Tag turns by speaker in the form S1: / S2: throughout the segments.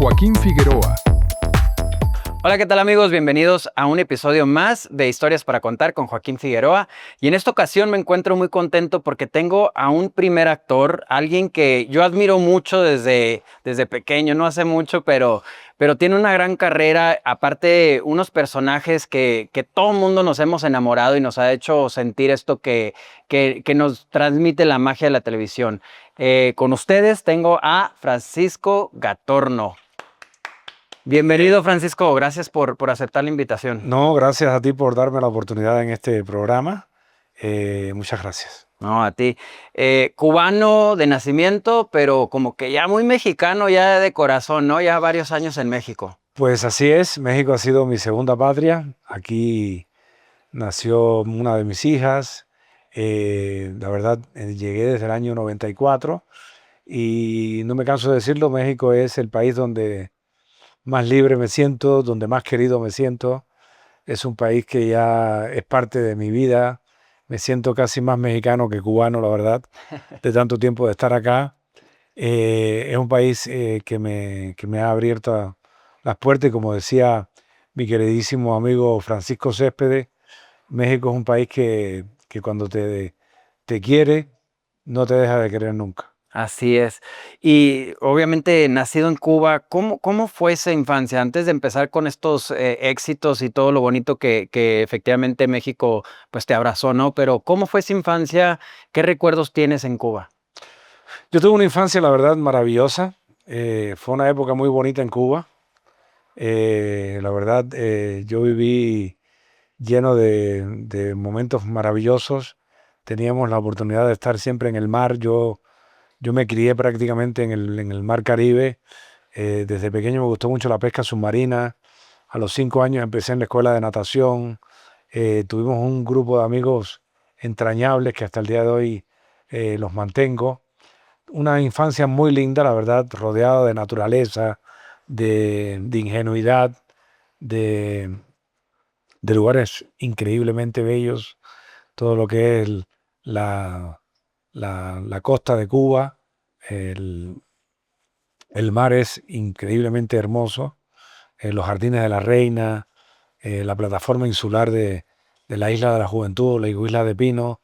S1: Joaquín Figueroa.
S2: Hola, ¿qué tal amigos? Bienvenidos a un episodio más de Historias para Contar con Joaquín Figueroa. Y en esta ocasión me encuentro muy contento porque tengo a un primer actor, alguien que yo admiro mucho desde pequeño, no hace mucho, pero tiene una gran carrera, aparte unos personajes que todo el mundo nos hemos enamorado y nos ha hecho sentir esto que nos transmite la magia de la televisión. Con ustedes tengo a Francisco Gatorno. Bienvenido, Francisco. Gracias por aceptar la invitación.
S3: No, gracias a ti por darme la oportunidad en este programa. Muchas gracias.
S2: No, a ti. Cubano de nacimiento, pero como que ya muy mexicano, ya de corazón, ¿no? Ya varios años en México.
S3: Pues así es, México ha sido mi segunda patria. Aquí nació una de mis hijas. La verdad, llegué desde el año 94 y no me canso de decirlo, México es el país donde más libre me siento, donde más querido me siento. Es un país que ya es parte de mi vida. Me siento casi más mexicano que cubano, la verdad, de tanto tiempo de estar acá. Es un país que me ha abierto las puertas y como decía mi queridísimo amigo Francisco Céspedes, México es un país que cuando te quiere, no te deja de querer nunca.
S2: Así es. Y obviamente nacido en Cuba, ¿cómo fue esa infancia? Antes de empezar con estos éxitos y todo lo bonito que efectivamente México pues te abrazó, ¿no? Pero ¿cómo fue esa infancia? ¿Qué recuerdos tienes en Cuba?
S3: Yo tuve una infancia, la verdad, maravillosa. Fue una época muy bonita en Cuba. La verdad, yo viví lleno de momentos maravillosos. Teníamos la oportunidad de estar siempre en el mar. Yo me crié prácticamente en el mar Caribe. Desde pequeño me gustó mucho la pesca submarina. A los 5 años empecé en la escuela de natación. Tuvimos un grupo de amigos entrañables que hasta el día de hoy los mantengo. Una infancia muy linda, la verdad, rodeada de naturaleza, de ingenuidad, de, de lugares increíblemente bellos. Todo lo que es la costa de Cuba, el, el mar es increíblemente hermoso. Los jardines de la Reina, la plataforma insular de la Isla de la Juventud, la Isla de Pino.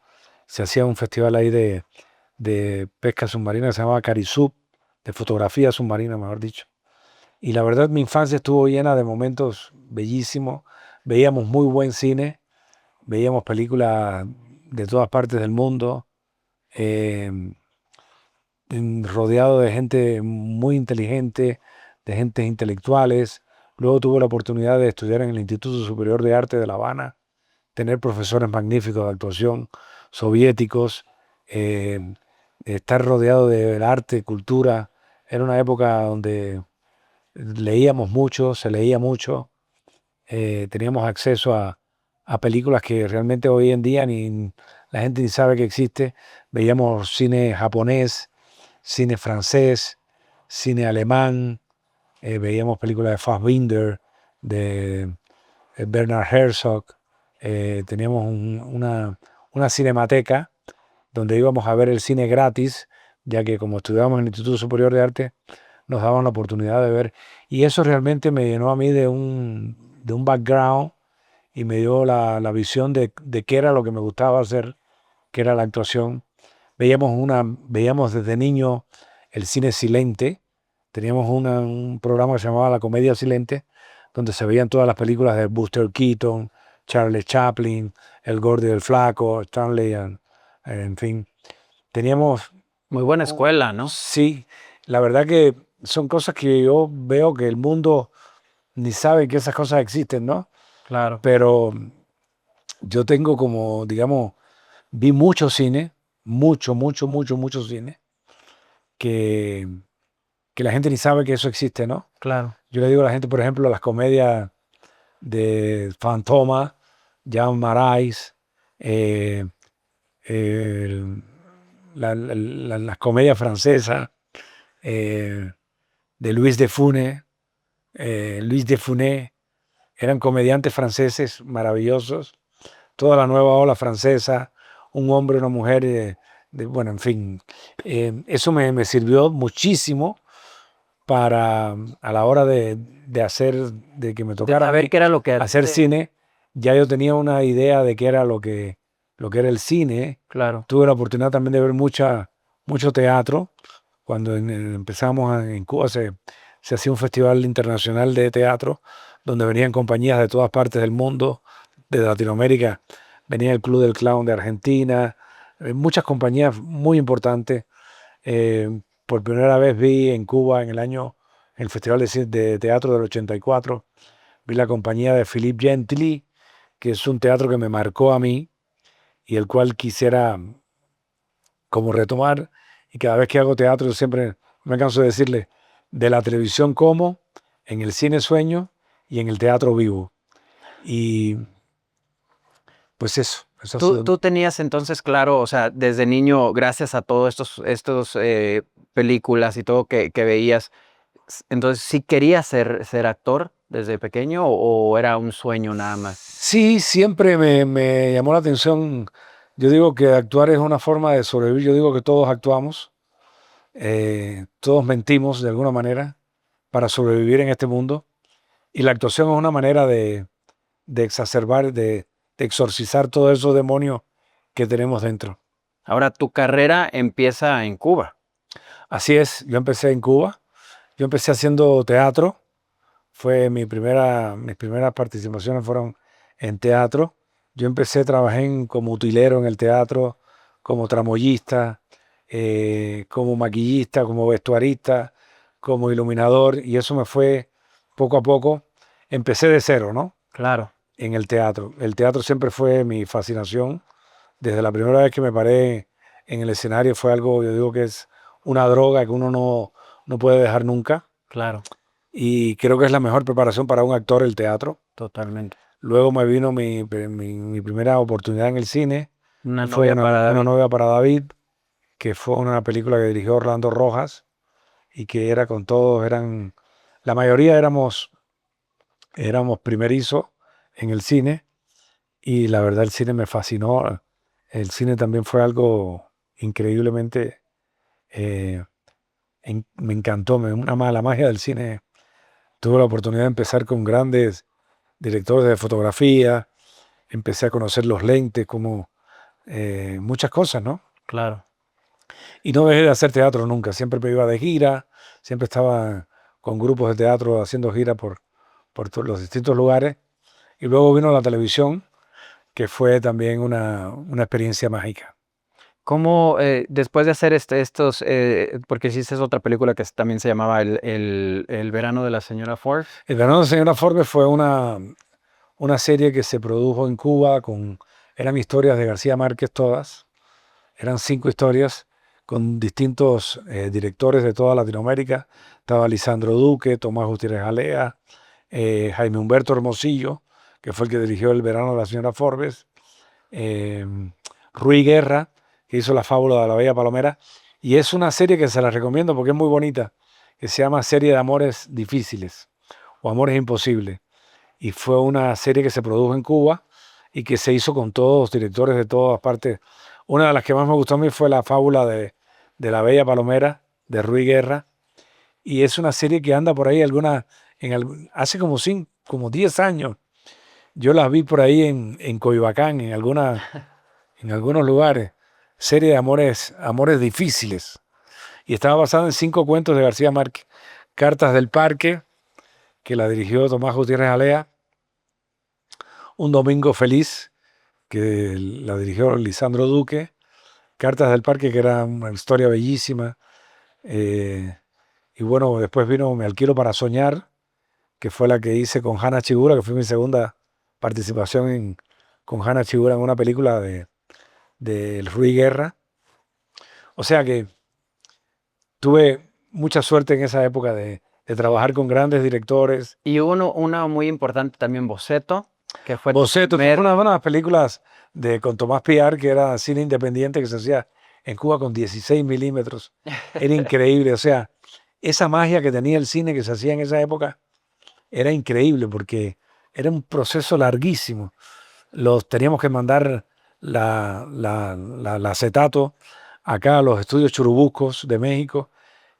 S3: Se hacía un festival ahí de pesca submarina que se llamaba Carisub, de fotografía submarina, mejor dicho. Y la verdad, mi infancia estuvo llena de momentos bellísimos. Veíamos muy buen cine, veíamos películas de todas partes del mundo, eh, rodeado de gente muy inteligente, de gentes intelectuales. Luego tuve la oportunidad de estudiar en el Instituto Superior de Arte de La Habana, tener profesores magníficos de actuación soviéticos, eh, estar rodeado de arte, cultura. Era una época donde leíamos mucho, se leía mucho, teníamos acceso a películas que realmente hoy en día ni la gente ni sabe que existe. Veíamos cine japonés, cine francés, cine alemán, veíamos películas de Fassbinder, de Bernard Herzog. Teníamos una cinemateca donde íbamos a ver el cine gratis, ya que como estudiábamos en el Instituto Superior de Arte, nos daban la oportunidad de ver. Y eso realmente me llenó a mí de un background y me dio la visión de qué era lo que me gustaba hacer, que era la actuación. Veíamos desde niño el cine silente. Teníamos un programa que se llamaba La Comedia Silente, donde se veían todas las películas de Buster Keaton, Charles Chaplin, El Gordo y el Flaco, Stanley, en fin. Teníamos,
S2: Muy buena escuela, ¿no?
S3: sí, la verdad que son cosas que yo veo que el mundo ni sabe que esas cosas existen, ¿no?
S2: Claro.
S3: Pero yo tengo como, digamos, vi mucho cine, mucho cine, que, que la gente ni sabe que eso existe, ¿no?
S2: Claro.
S3: Yo le digo a la gente, por ejemplo, las comedias de Fantoma, Jean Marais, eh, el- las comedias francesas eh, de Louis de Funès, eran comediantes franceses maravillosos. Toda la nueva ola francesa, un hombre, una mujer, bueno, en fin, eso me sirvió muchísimo a la hora de que me
S2: De
S3: tocara a
S2: saber
S3: mí
S2: qué era lo que
S3: hacer cine, ya yo tenía una idea de qué era lo que era el cine.
S2: Claro,
S3: Tuve la oportunidad también de ver mucho teatro. Cuando empezamos en Cuba se hacía un festival internacional de teatro donde venían compañías de todas partes del mundo, de Latinoamérica. Venía el Club del Clown de Argentina, muchas compañías muy importantes. Por primera vez vi en Cuba en el Festival de Teatro del 84, vi la compañía de Philippe Gentili, que es un teatro que me marcó a mí y el cual quisiera como retomar. Y cada vez que hago teatro, yo siempre me canso de decirle, de la televisión como, en el cine sueño y en el teatro vivo. Y pues eso ha
S2: tú,
S3: sido.
S2: tú tenías entonces claro, o sea, desde niño, gracias a todos estos películas y todo que veías, entonces sí querías ser actor desde pequeño o era un sueño nada más.
S3: Sí, siempre me llamó la atención. Yo digo que actuar es una forma de sobrevivir. Yo digo que todos actuamos, todos mentimos de alguna manera para sobrevivir en este mundo. Y la actuación es una manera de exacerbar, de exorcizar todos esos demonios que tenemos dentro.
S2: Ahora tu carrera empieza en Cuba.
S3: Así es, yo empecé en Cuba, yo empecé haciendo teatro, mis primeras participaciones fueron en teatro. Yo empecé, como utilero en el teatro, como tramoyista, como maquillista, como vestuarista, como iluminador, y eso me fue poco a poco. Empecé de cero, ¿no?
S2: Claro,
S3: En el teatro. El teatro siempre fue mi fascinación. Desde la primera vez que me paré en el escenario fue algo, yo digo que es una droga que uno no puede dejar nunca.
S2: claro,
S3: Y creo que es la mejor preparación para un actor el teatro.
S2: totalmente.
S3: Luego me vino mi primera oportunidad en el cine,
S2: Una
S3: que fue
S2: novia para
S3: una
S2: David.
S3: novia para David, que fue una película que dirigió Orlando Rojas y que era con todos, la mayoría éramos primerizos en el cine. Y la verdad el cine me fascinó. El cine también fue algo increíblemente, eh, me encantó, la magia del cine. Tuve la oportunidad de empezar con grandes directores de fotografía, empecé a conocer los lentes, como muchas cosas, ¿no?
S2: Claro.
S3: Y no dejé de hacer teatro nunca, siempre me iba de gira, siempre estaba con grupos de teatro haciendo gira por todos los distintos lugares. Y luego vino la televisión, que fue también una experiencia mágica.
S2: ¿Cómo, después de hacer porque hiciste otra película que también se llamaba El verano de la señora Ford?
S3: El verano de Señora Forbes fue una serie que se produjo en Cuba eran historias de García Márquez todas, eran 5 historias con distintos directores de toda Latinoamérica. Estaba Lisandro Duque, Tomás Gutiérrez Alea, Jaime Humberto Hermosillo, que fue el que dirigió El verano de la señora Forbes, eh, Rui Guerra, que hizo La fábula de la Bella Palomera. Y es una serie que se la recomiendo porque es muy bonita, que se llama Serie de Amores Difíciles o Amores Imposibles. Y fue una serie que se produjo en Cuba y que se hizo con todos los directores de todas partes. Una de las que más me gustó a mí fue La fábula de la Bella Palomera, de Rui Guerra. Y es una serie que anda por ahí hace como 10 años. Yo las vi por ahí en Coyoacán, en algunos lugares. Serie de amores difíciles. Y estaba basada en 5 cuentos de García Márquez. Cartas del Parque, que la dirigió Tomás Gutiérrez Alea. Un domingo feliz, que la dirigió Lisandro Duque. Cartas del Parque, que era una historia bellísima. Eh, y bueno, después vino Me alquilo para soñar, que fue la que hice con Hanna Chigura, que fue mi segunda participación con Hanna Chigura en una película de Rui Guerra. O sea que tuve mucha suerte en esa época de trabajar con grandes directores.
S2: Y hubo una muy importante también, Boceto, que fue tu
S3: Boceto, fue
S2: primer...
S3: una de las películas con Tomás Piar, que era cine independiente que se hacía en Cuba con 16 milímetros. Era increíble, o sea, esa magia que tenía el cine que se hacía en esa época era increíble porque era un proceso larguísimo. Teníamos que mandar la acetato acá a los estudios Churubuscos de México,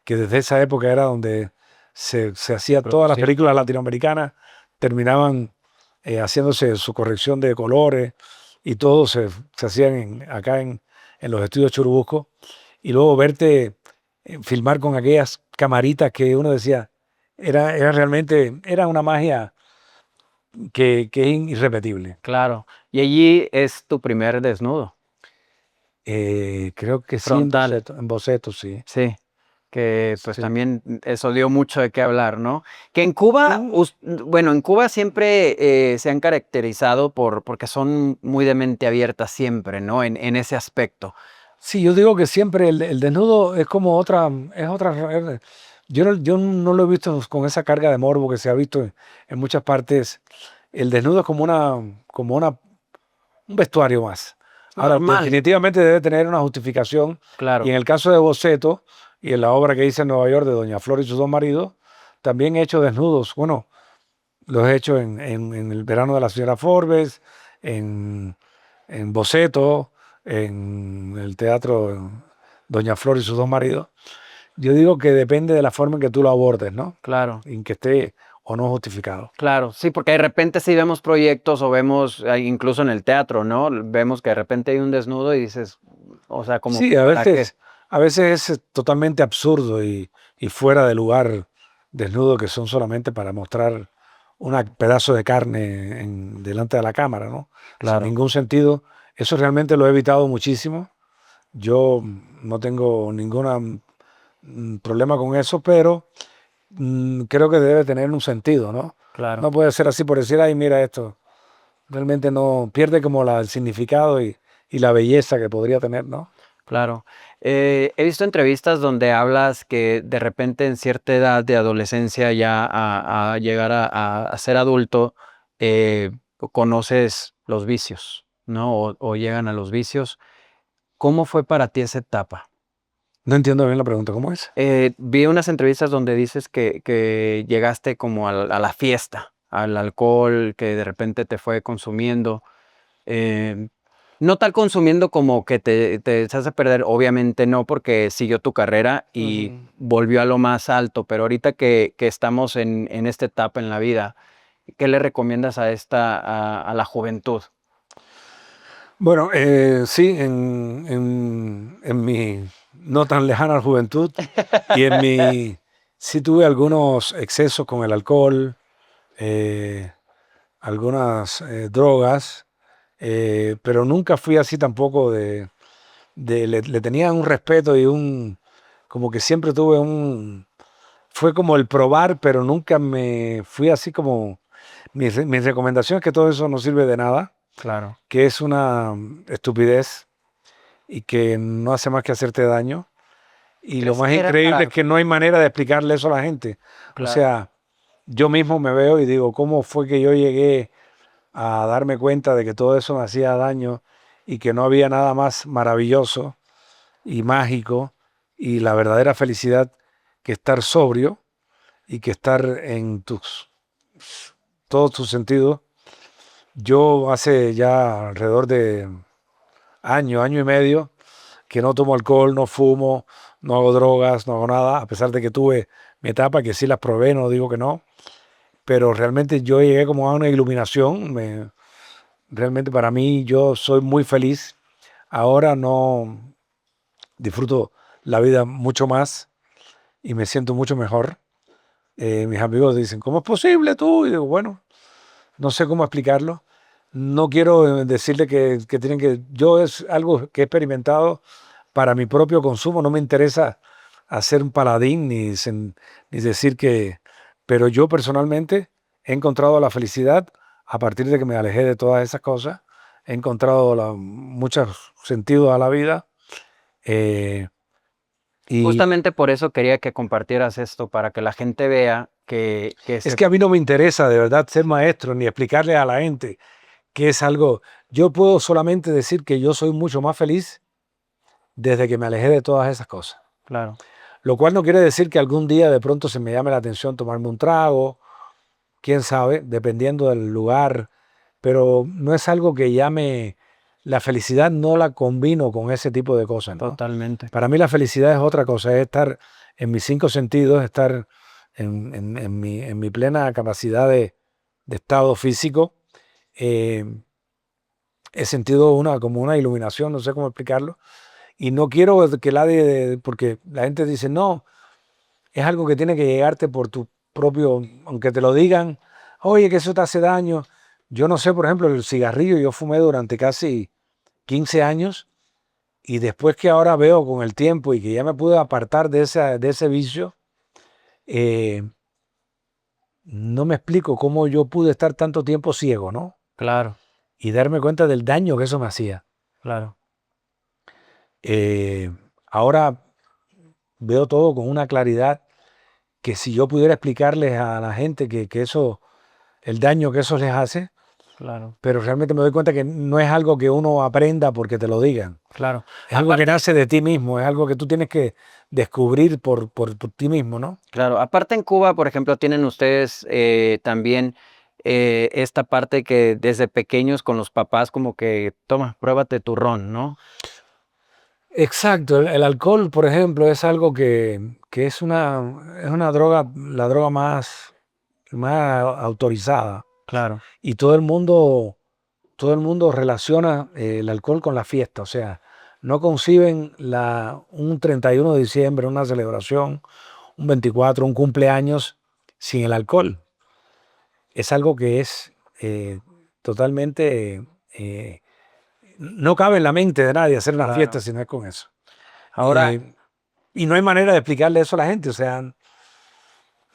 S3: que desde esa época era donde se hacía, todas las
S2: Sí,
S3: películas latinoamericanas terminaban haciéndose su corrección de colores y todo se hacían acá en los estudios Churubusco. Y luego verte filmar con aquellas camaritas que uno decía, era realmente, era una magia que es irrepetible.
S2: claro. Y allí es tu primer desnudo
S3: Creo que sí,
S2: frontal.
S3: En boceto, sí.
S2: Sí, que pues
S3: Sí.
S2: también eso dio mucho de qué hablar, ¿no? Que en Cuba, bueno, en Cuba siempre se han caracterizado porque son muy de mente abierta siempre, ¿no? En ese aspecto.
S3: Sí, yo digo que siempre el desnudo es como otra, yo no lo he visto con esa carga de morbo que se ha visto en muchas partes. El desnudo es un vestuario más. Ahora,
S2: Normal,
S3: definitivamente debe tener una justificación. Y
S2: claro,
S3: en el caso de Boceto y en la obra que hice en Nueva York de Doña Flor y sus dos maridos, también he hecho desnudos. Bueno, los he hecho en el verano de la señora Forbes, en, en Boceto, en el teatro Doña Flor y sus dos maridos. Yo digo que depende de la forma en que tú lo abordes, ¿no?
S2: claro.
S3: En que esté o no justificado.
S2: Claro, sí, porque de repente sí vemos proyectos o vemos, incluso en el teatro, ¿no? Vemos que de repente hay un desnudo y dices, o sea, como,
S3: Sí,
S2: ¿para qué?
S3: a veces es totalmente absurdo y fuera de lugar desnudo que son solamente para mostrar un pedazo de carne delante de la cámara, ¿no? Sin
S2: Claro,
S3: ningún sentido. Eso realmente lo he evitado muchísimo. Yo no tengo ningún problema con eso, pero creo que debe tener un sentido, ¿no?
S2: claro.
S3: No puede ser así por decir, ay, mira esto. Realmente no pierde como el significado y la belleza que podría tener, ¿no?
S2: Claro. He visto entrevistas donde hablas que de repente en cierta edad de adolescencia ya a llegar a ser adulto, conoces los vicios, ¿no? O llegan a los vicios. ¿Cómo fue para ti esa etapa?
S3: No entiendo bien la pregunta, ¿cómo es?
S2: Vi unas entrevistas donde dices que llegaste como a la fiesta, al alcohol que de repente te fue consumiendo. Em, no tal consumiendo como que te echaste a perder, obviamente no, porque siguió tu carrera y
S3: Ujú.
S2: volvió a lo más alto, pero ahorita que estamos en esta etapa en la vida, ¿qué le recomiendas a la juventud?
S3: Bueno, sí, en mi no tan lejana juventud y sí tuve algunos excesos con el alcohol, eh, algunas drogas, pero nunca fui así tampoco le tenía un respeto como que siempre fue como el probar, pero nunca me fui así como, mi recomendación es que todo eso no sirve de nada,
S2: Claro,
S3: que es una estupidez y que no hace más que hacerte daño. Y lo
S2: ¿crees
S3: más
S2: que era
S3: increíble es
S2: para?
S3: que no hay manera de explicarle eso a la gente. O
S2: Claro,
S3: sea, yo mismo me veo y digo, ¿cómo fue que yo llegué a darme cuenta de que todo eso me hacía daño y que no había nada más maravilloso y mágico y la verdadera felicidad que estar sobrio y que estar en todos tus sentidos? Yo hace ya alrededor de año y medio, que no tomo alcohol, no fumo, no hago drogas, no hago nada, a pesar de que tuve mi etapa, que sí las probé, no digo que no, pero realmente yo llegué como a una iluminación, realmente para mí yo soy muy feliz, ahora no disfruto la vida mucho más y me siento mucho mejor. Mis amigos dicen, ¿cómo es posible tú? Y digo, bueno, no sé cómo explicarlo. No quiero decirle que tienen que... Yo es algo que he experimentado para mi propio consumo. No me interesa hacer un paladín ni decir que... Pero yo personalmente he encontrado la felicidad a partir de que me alejé de todas esas cosas. He encontrado muchos sentidos a la vida. eh, y
S2: justamente por eso quería que compartieras esto, para que la gente vea que
S3: es
S2: se...
S3: que a mí no me interesa de verdad ser maestro ni explicarle a la gente que es algo... Yo puedo solamente decir que yo soy mucho más feliz desde que me alejé de todas esas cosas.
S2: Claro,
S3: Lo cual no quiere decir que algún día de pronto se me llame la atención tomarme un trago, quién sabe, dependiendo del lugar, pero no es algo que llame, la felicidad no la combino con ese tipo de cosas, ¿no?
S2: totalmente.
S3: Para mí la felicidad es otra cosa, es estar en mis cinco sentidos, estar en mi plena capacidad de estado físico, eh, he sentido como una iluminación, no sé cómo explicarlo, y no quiero que nadie, porque la gente dice, no, es algo que tiene que llegarte por tu propio, aunque te lo digan, oye, que eso te hace daño. Yo no sé, por ejemplo, el cigarrillo, yo fumé durante casi 15 años y después que ahora veo con el tiempo y que ya me pude apartar de ese vicio, eh, no me explico cómo yo pude estar tanto tiempo ciego, ¿no?
S2: Claro,
S3: Y darme cuenta del daño que eso me hacía.
S2: claro.
S3: Eh, Ahora veo todo con una claridad que si yo pudiera explicarles a la gente que eso, el daño que eso les hace,
S2: Claro,
S3: pero realmente me doy cuenta que no es algo que uno aprenda porque te lo digan.
S2: claro.
S3: Es algo que nace de ti mismo, es algo que tú tienes que descubrir por ti mismo, ¿no?
S2: Claro, aparte en Cuba, por ejemplo, tienen ustedes también esta parte que desde pequeños con los papás como que, toma, pruébate tu ron, ¿no?
S3: Exacto, el alcohol, por ejemplo, es algo que es una droga, la droga más autorizada.
S2: Claro,
S3: Y todo el mundo relaciona el alcohol con la fiesta. O sea, no conciben un 31 de diciembre, una celebración, un 24, un cumpleaños sin el alcohol. Es algo que es totalmente, no cabe en la mente de nadie hacer una fiesta
S2: claro.
S3: si no es con eso.
S2: Ahora,
S3: Eh, y no hay manera de explicarle eso a la gente. O sea,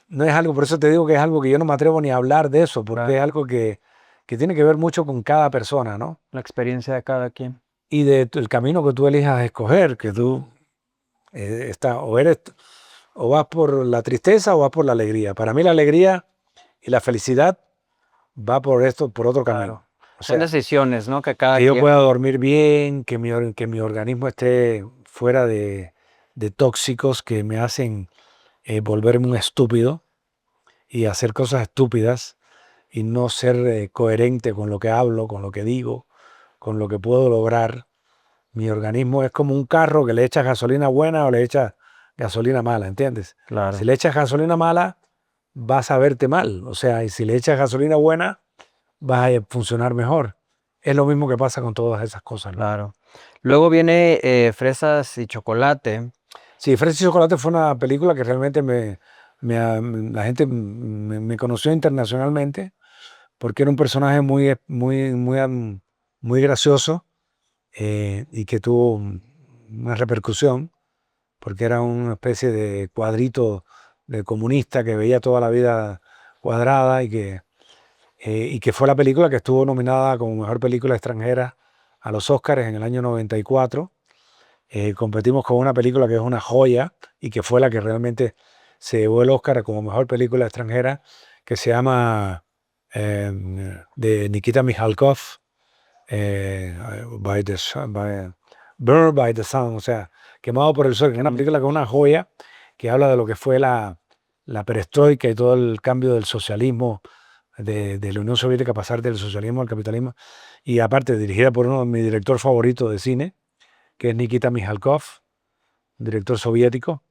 S3: no es algo, por eso te digo que es algo que yo no me atrevo ni a hablar de eso, porque
S2: claro,
S3: es algo que tiene que ver mucho con cada persona, ¿no?
S2: la experiencia de cada quien.
S3: Y el camino que tú elijas escoger, que tú o eres o vas por la tristeza o vas por la alegría. Para mí la alegría y la felicidad va por otro camino.
S2: Claro.
S3: O
S2: Son
S3: sea,
S2: decisiones, ¿no? Que cada
S3: que yo
S2: quien,
S3: pueda dormir bien, que mi organismo esté fuera de tóxicos que me hacen volverme un estúpido y hacer cosas estúpidas y no ser coherente con lo que hablo, con lo que digo, con lo que puedo lograr. Mi organismo es como un carro que le echas gasolina buena o le echas gasolina mala, ¿entiendes? Si
S2: claro,
S3: le echas gasolina mala, vas a verte mal. O sea, y si le echas gasolina buena, vas a funcionar mejor. Es lo mismo que pasa con todas esas cosas, ¿no?
S2: claro. Luego viene Fresas y Chocolate.
S3: Sí, Fresa y Chocolate fue una película que realmente la gente me conoció internacionalmente porque era un personaje muy gracioso y que tuvo una repercusión porque era una especie de cuadrito de comunista que veía toda la vida cuadrada y que fue la película que estuvo nominada como mejor película extranjera a los Oscars en el año 94. Competimos con una película que es una joya y que fue la que realmente se llevó el Oscar como mejor película extranjera, que se llama de Nikita Mikhalkov, Burned by the Sun, o sea, Quemado por el Sol, que es una
S2: Mm,
S3: película que es una joya que habla de lo que fue la perestroika y todo el cambio del socialismo de la Unión Soviética, pasar del socialismo al capitalismo, y aparte dirigida por uno de mi director favorito de cine, que es Nikita Mikhalkov, un director soviético.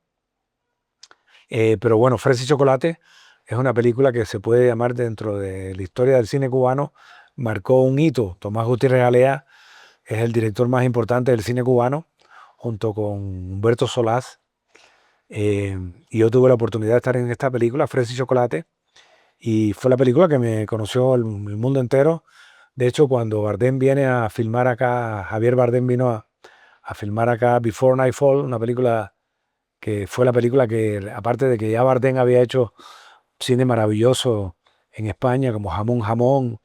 S3: Pero bueno, Fresa y Chocolate es una película que se puede llamar dentro de la historia del cine cubano, marcó un hito. Tomás Gutiérrez Galea es el director más importante del cine cubano, junto con Humberto Solás. Y yo tuve la oportunidad de estar en esta película, Fresa y Chocolate, y fue la película que me conoció el mundo entero. De hecho, cuando Bardem viene a filmar acá, Javier Bardem vino a filmar acá Before Nightfall, una película que fue la película que, aparte de que ya Bardem había hecho cine maravilloso en España, como Jamón Jamón,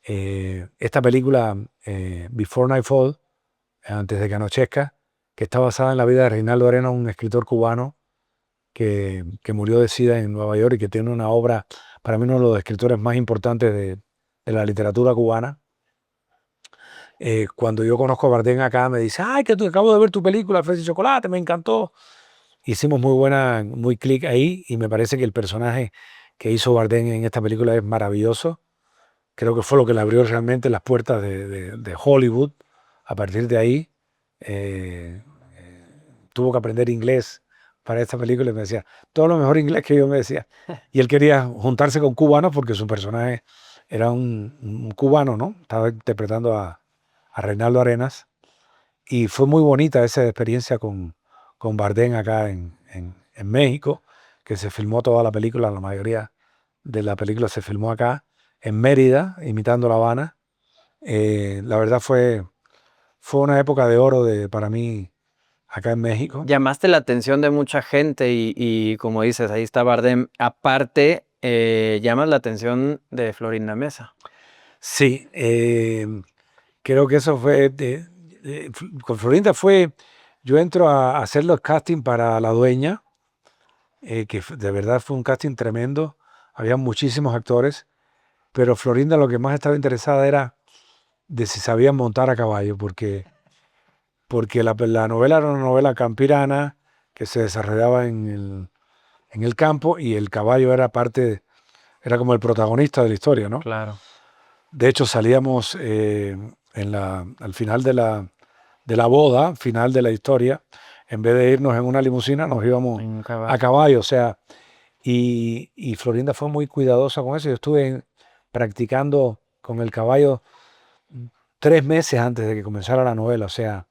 S3: esta película, Before Nightfall, antes de que anochezca, que está basada en la vida de Reinaldo Arena, un escritor cubano que murió de SIDA en Nueva York y que tiene una obra, para mí uno de los escritores más importantes de la literatura cubana. Cuando yo conozco a Bardem acá, me dice, ay, que acabo de ver tu película, Fresa y Chocolate, me encantó. Hicimos muy clic ahí y me parece que el personaje que hizo Bardem en esta película es maravilloso. Creo que fue lo que le abrió realmente las puertas de Hollywood. A partir de ahí, tuvo que aprender inglés para esta película y me decía todo lo mejor inglés que yo, me decía. Y él quería juntarse con cubanos porque su personaje era un cubano, ¿no? Estaba interpretando a Reinaldo Arenas. Y fue muy bonita esa experiencia con Bardem acá en México, que se filmó toda la película, la mayoría de la película se filmó acá, en Mérida, imitando La Habana. La verdad fue una época de oro para mí acá en México.
S2: Llamaste la atención de mucha gente y como dices, ahí está Bardem. Aparte, llamas la atención de Florinda Mesa.
S3: Sí, creo que eso fue, con Florinda fue, yo entro a hacer los castings para La Dueña, de verdad fue un casting tremendo, había muchísimos actores, pero Florinda lo que más estaba interesada era de si sabían montar a caballo, porque la novela era una novela campirana que se desarrollaba en el campo y el caballo era era como el protagonista de la historia, ¿no?
S2: Claro.
S3: De hecho, salíamos al final de la boda, final de la historia, en vez de irnos en una limusina, nos íbamos
S2: En un
S3: a
S2: caballo.
S3: caballo, o sea, y Florinda fue muy cuidadosa con eso. Yo estuve practicando con el caballo 3 meses antes de que comenzara la novela, o sea,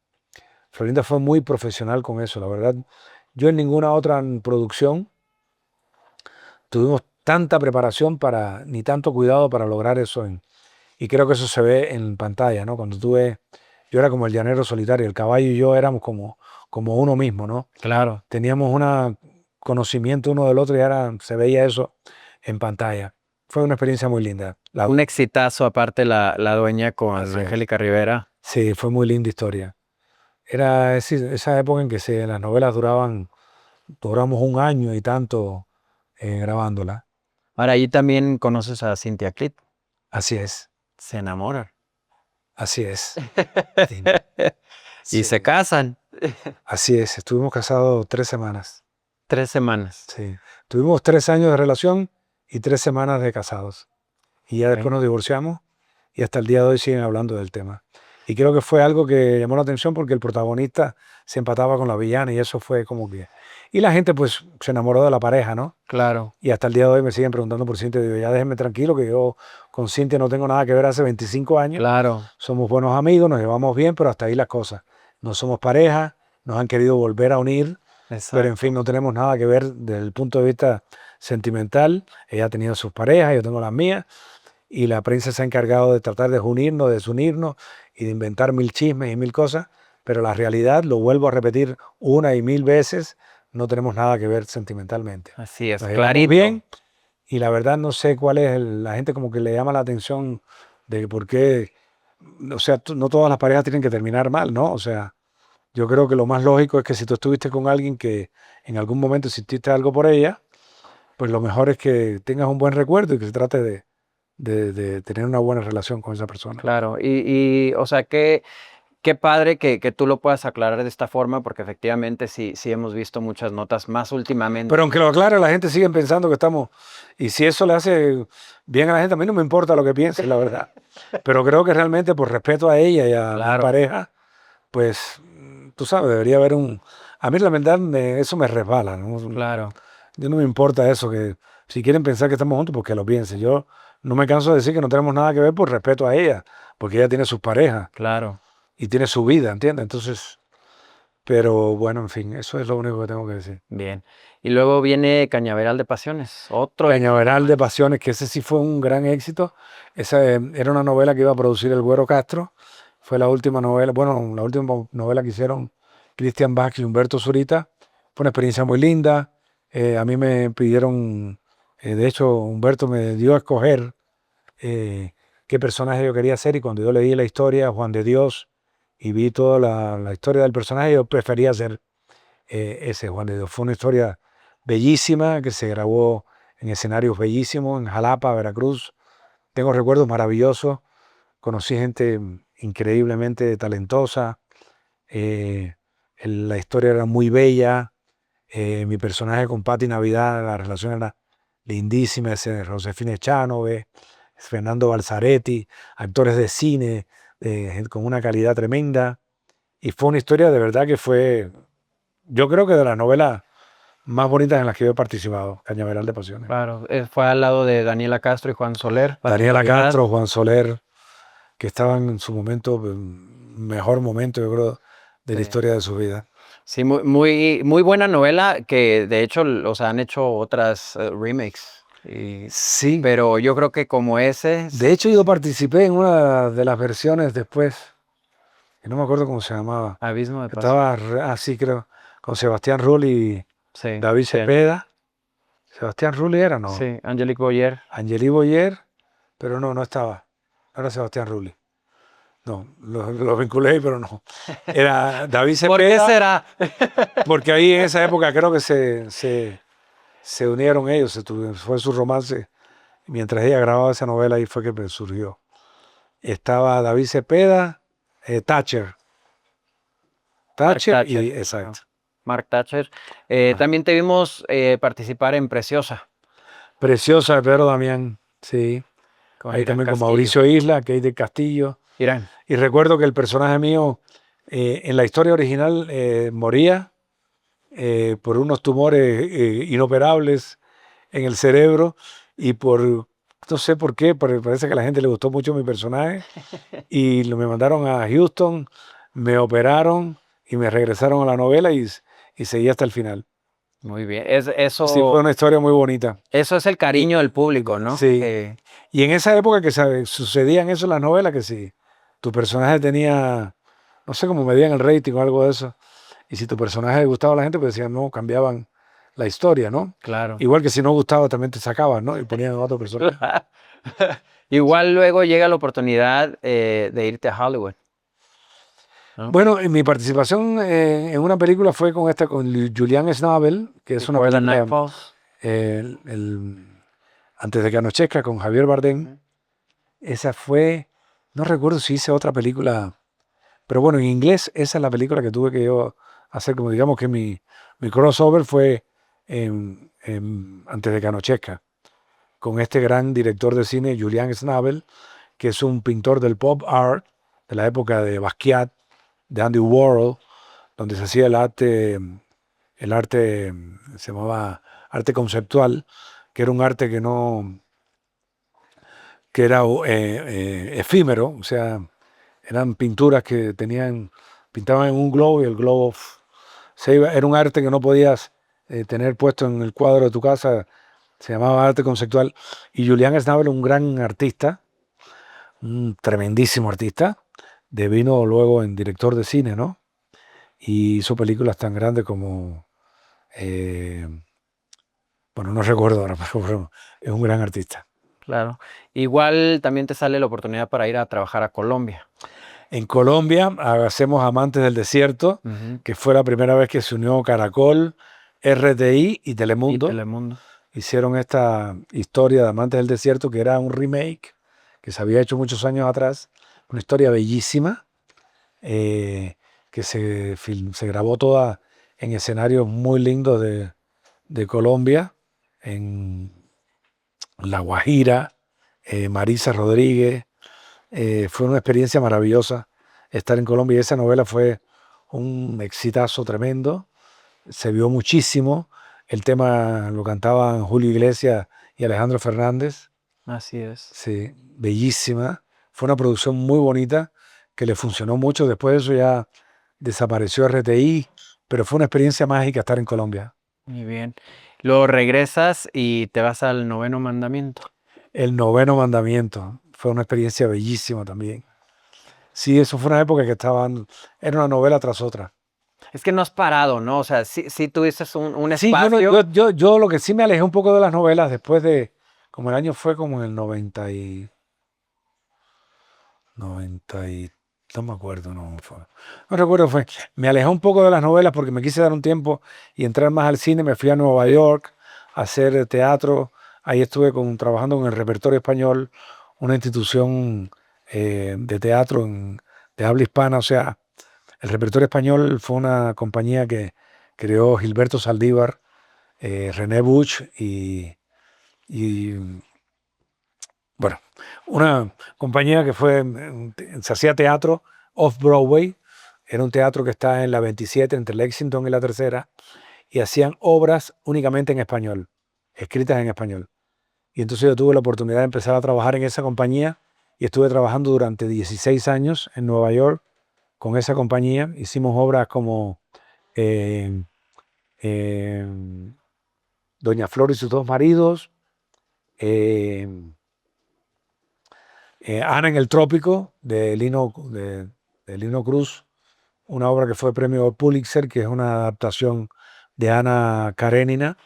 S3: Florinda fue muy profesional con eso, la verdad. Yo en ninguna otra producción tuvimos tanta preparación ni tanto cuidado para lograr eso. Y creo que eso se ve en pantalla, ¿no? Cuando tú ves, yo era como el llanero solitario, el caballo y yo éramos como uno mismo, ¿no?
S2: Claro.
S3: Teníamos un conocimiento uno del otro y ahora se veía eso en pantalla. Fue una experiencia muy linda.
S2: Un exitazo aparte la dueña con
S3: Así es.
S2: Angélica Rivera.
S3: Sí, fue muy linda historia. Era esa época en que las novelas duramos un año y tanto grabándola.
S2: Ahora ahí también conoces a Cynthia Clit.
S3: Así es,
S2: Se enamoran.
S3: así es. Sí,
S2: Y
S3: sí,
S2: se casan.
S3: así es. Estuvimos casados 3 semanas.
S2: 3 semanas.
S3: Sí. Tuvimos 3 años de relación y 3 semanas de casados. Y ya después
S2: Ok.
S3: nos divorciamos y hasta el día de hoy siguen hablando del tema. Y creo que fue algo que llamó la atención porque el protagonista se empataba con la villana y eso fue como que... Y la gente pues se enamoró de la pareja, ¿no?
S2: Claro.
S3: Y hasta el día de hoy me siguen preguntando por Cintia. Digo, ya déjenme tranquilo que yo con Cintia no tengo nada que ver hace 25 años.
S2: Claro.
S3: Somos buenos amigos, nos llevamos bien, pero hasta ahí las cosas. No somos pareja, nos han querido volver a unir, pero en fin,
S2: Exacto.
S3: no tenemos nada que ver desde el punto de vista sentimental. Ella ha tenido sus parejas, yo tengo las mías, y la prensa se ha encargado de tratar de unirnos, de desunirnos y de inventar mil chismes y mil cosas, pero la realidad, lo vuelvo a repetir una y mil veces, no tenemos nada que ver sentimentalmente.
S2: Así es,
S3: Nos llevamos
S2: clarito.
S3: bien y la verdad no sé cuál es la gente como que le llama la atención de por qué, o sea, no todas las parejas tienen que terminar mal, ¿no? O sea, yo creo que lo más lógico es que si tú estuviste con alguien que en algún momento sentiste algo por ella, pues lo mejor es que tengas un buen recuerdo y que se trate de tener una buena relación con esa persona.
S2: Claro. O sea, qué padre que tú lo puedas aclarar de esta forma, porque efectivamente sí hemos visto muchas notas más últimamente.
S3: Pero aunque lo aclare, la gente sigue pensando que estamos... Y si eso le hace bien a la gente, a mí no me importa lo que piense, la verdad. Pero creo que realmente por respeto a ella y a mi
S2: Claro,
S3: pareja, pues, tú sabes, debería haber un... A mí la verdad eso me resbala, ¿no?
S2: claro,
S3: Yo no me importa eso, que si quieren pensar que estamos juntos, pues que lo piensen. Yo no me canso de decir que no tenemos nada que ver por respeto a ella, porque ella tiene sus parejas
S2: claro.
S3: y tiene su vida, ¿entiendes? Entonces, pero bueno, en fin, eso es lo único que tengo que decir.
S2: Bien. Y luego viene Cañaveral de Pasiones, otro.
S3: Cañaveral de Pasiones, que ese sí fue un gran éxito. Esa era una novela que iba a producir el Güero Castro. Fue la última novela, bueno, la última novela que hicieron Cristian Bach y Humberto Zurita. Fue una experiencia muy linda. A mí me pidieron, de hecho, Humberto me dio a escoger eh, qué personaje yo quería hacer y cuando yo leí la historia, Juan de Dios, y vi toda la historia del personaje, yo prefería ser ese Juan de Dios. Fue una historia bellísima que se grabó en escenarios bellísimos, en Jalapa, Veracruz. Tengo recuerdos maravillosos. Conocí gente increíblemente talentosa. eh, la historia era muy bella. Mi personaje con Patti Navidad, la relación era lindísima. Ese Josefina Echanove, Fernando Balzaretti, actores de cine con una calidad tremenda. Y fue una historia de verdad que fue, yo creo que de la novela más bonitas en las que yo he participado, Cañaveral de Pasiones.
S2: Claro, fue al lado de Daniela Castro y Juan Soler.
S3: Daniela
S2: Patito Rivas.
S3: Castro, Juan Soler, que estaban en su momento, mejor momento, yo creo, de la
S2: Sí.
S3: historia de su vida.
S2: Sí, muy buena novela que de hecho, o sea, han hecho otras remakes.
S3: Sí,
S2: Pero yo creo que como ese,
S3: de hecho yo participé en una de las versiones después, que no me acuerdo cómo se llamaba,
S2: Abismo de
S3: que
S2: Pasión.
S3: estaba así creo, con Sebastián Rulli y
S2: Sí,
S3: David
S2: sí,
S3: Cepeda. Sebastián Rulli era, no.
S2: sí, Angelique Boyer.
S3: Angeli Boyer, pero no estaba. No era Sebastián Rulli. No, lo vinculé ahí, pero no. Era David
S2: ¿Por qué
S3: Cepeda,
S2: será?
S3: porque ahí en esa época creo que se unieron ellos, fue su romance. Mientras ella grababa esa novela, ahí fue que me surgió. Estaba David Cepeda, Thatcher.
S2: Mark
S3: Thatcher
S2: Thatcher.
S3: y
S2: Ah,
S3: exacto.
S2: Mark Thatcher.
S3: Ah.
S2: También te vimos participar en Preciosa
S3: Preciosa de Pedro Damián, sí.
S2: con
S3: Ahí
S2: Irán
S3: también con
S2: Castillo.
S3: Mauricio Isla, Kate del Castillo.
S2: Irán.
S3: Y recuerdo que el personaje mío en la historia original moría por unos tumores inoperables en el cerebro y no sé por qué, pero parece que a la gente le gustó mucho mi personaje y me mandaron a Houston, me operaron y me regresaron a la novela y seguí hasta el final.
S2: Muy bien.
S3: Sí, fue una historia muy bonita.
S2: Eso es el
S3: Y,
S2: cariño del público, ¿no?
S3: sí, y en esa época que sucedían eso en las novelas, que si tu personaje tenía, no sé cómo medían el rating o algo de eso, y si tu personaje le gustaba a la gente, pues decían, no, cambiaban la historia, ¿no?
S2: Claro.
S3: Igual que si no gustaba, también te sacaban, ¿no? Y ponían a otro personaje.
S2: Igual luego llega la oportunidad de irte a Hollywood, ¿no?
S3: Bueno, mi participación en una película fue con Julian Schnabel, que es una
S2: Before the
S3: película
S2: Night Falls.
S3: antes de que anochezca con Javier Bardem. Esa fue, no recuerdo si hice otra película, pero bueno, en inglés esa es la película que tuve que yo hacer, como digamos que mi crossover fue antes de que anochezca, con este gran director de cine, Julian Schnabel, que es un pintor del pop art de la época de Basquiat, de Andy Warhol, donde se hacía el arte se llamaba arte conceptual, que era un arte que era efímero, o sea, eran pinturas que pintaban en un globo y el globo era un arte que no podías tener puesto en el cuadro de tu casa, se llamaba arte conceptual. Y Julian Schnabel, un gran artista, un tremendísimo artista, devino luego en director de cine, ¿no? Y hizo películas tan grandes como, eh, bueno, no recuerdo ahora, pero es un gran artista.
S2: Claro. Igual también te sale la oportunidad para ir a trabajar a Colombia.
S3: En Colombia hacemos Amantes del Desierto, que fue la primera vez que se unió Caracol, RTI y
S2: Y
S3: Telemundo.
S2: Telemundo.
S3: Hicieron esta historia de Amantes del Desierto, que era un remake que se había hecho muchos años atrás. Una historia bellísima, que se grabó toda en escenarios muy lindos de Colombia, en La Guajira, Marisa Rodríguez. Fue una experiencia maravillosa estar en Colombia y esa novela fue un exitazo tremendo. Se vio muchísimo. El tema lo cantaban Julio Iglesias y Alejandro Fernández.
S2: Así es.
S3: Sí, bellísima. Fue una producción muy bonita que le funcionó mucho. Después de eso ya desapareció RTI, pero fue una experiencia mágica estar en Colombia.
S2: Muy bien. Luego regresas y te vas al Noveno Mandamiento.
S3: El Noveno Mandamiento fue una experiencia bellísima también. Sí, eso fue una época que era una novela tras otra.
S2: Es que no has parado, ¿no? O sea, sí tuviste un
S3: Sí,
S2: espacio.
S3: yo lo que sí me alejé un poco de las novelas después como el año fue como en el 90 y, no me acuerdo, no recuerdo, me alejé un poco de las novelas porque me quise dar un tiempo y entrar más al cine. Me fui a Nueva York a hacer teatro. Ahí estuve trabajando con el Repertorio Español, una institución de teatro de habla hispana. O sea, el Repertorio Español fue una compañía que creó Gilberto Saldívar, René Buch y, bueno, una compañía que se hacía teatro off-Broadway. Era un teatro que está en la 27 entre Lexington y la Tercera. y hacían obras únicamente en español, escritas en español. Y entonces yo tuve la oportunidad de empezar a trabajar en esa compañía y estuve trabajando durante 16 años en Nueva York con esa compañía. Hicimos obras como eh, eh, Doña Flor y sus dos maridos, eh, Ana en el Trópico de Lino Cruz, una obra que fue premio Pulitzer, que es una adaptación de Ana Karenina,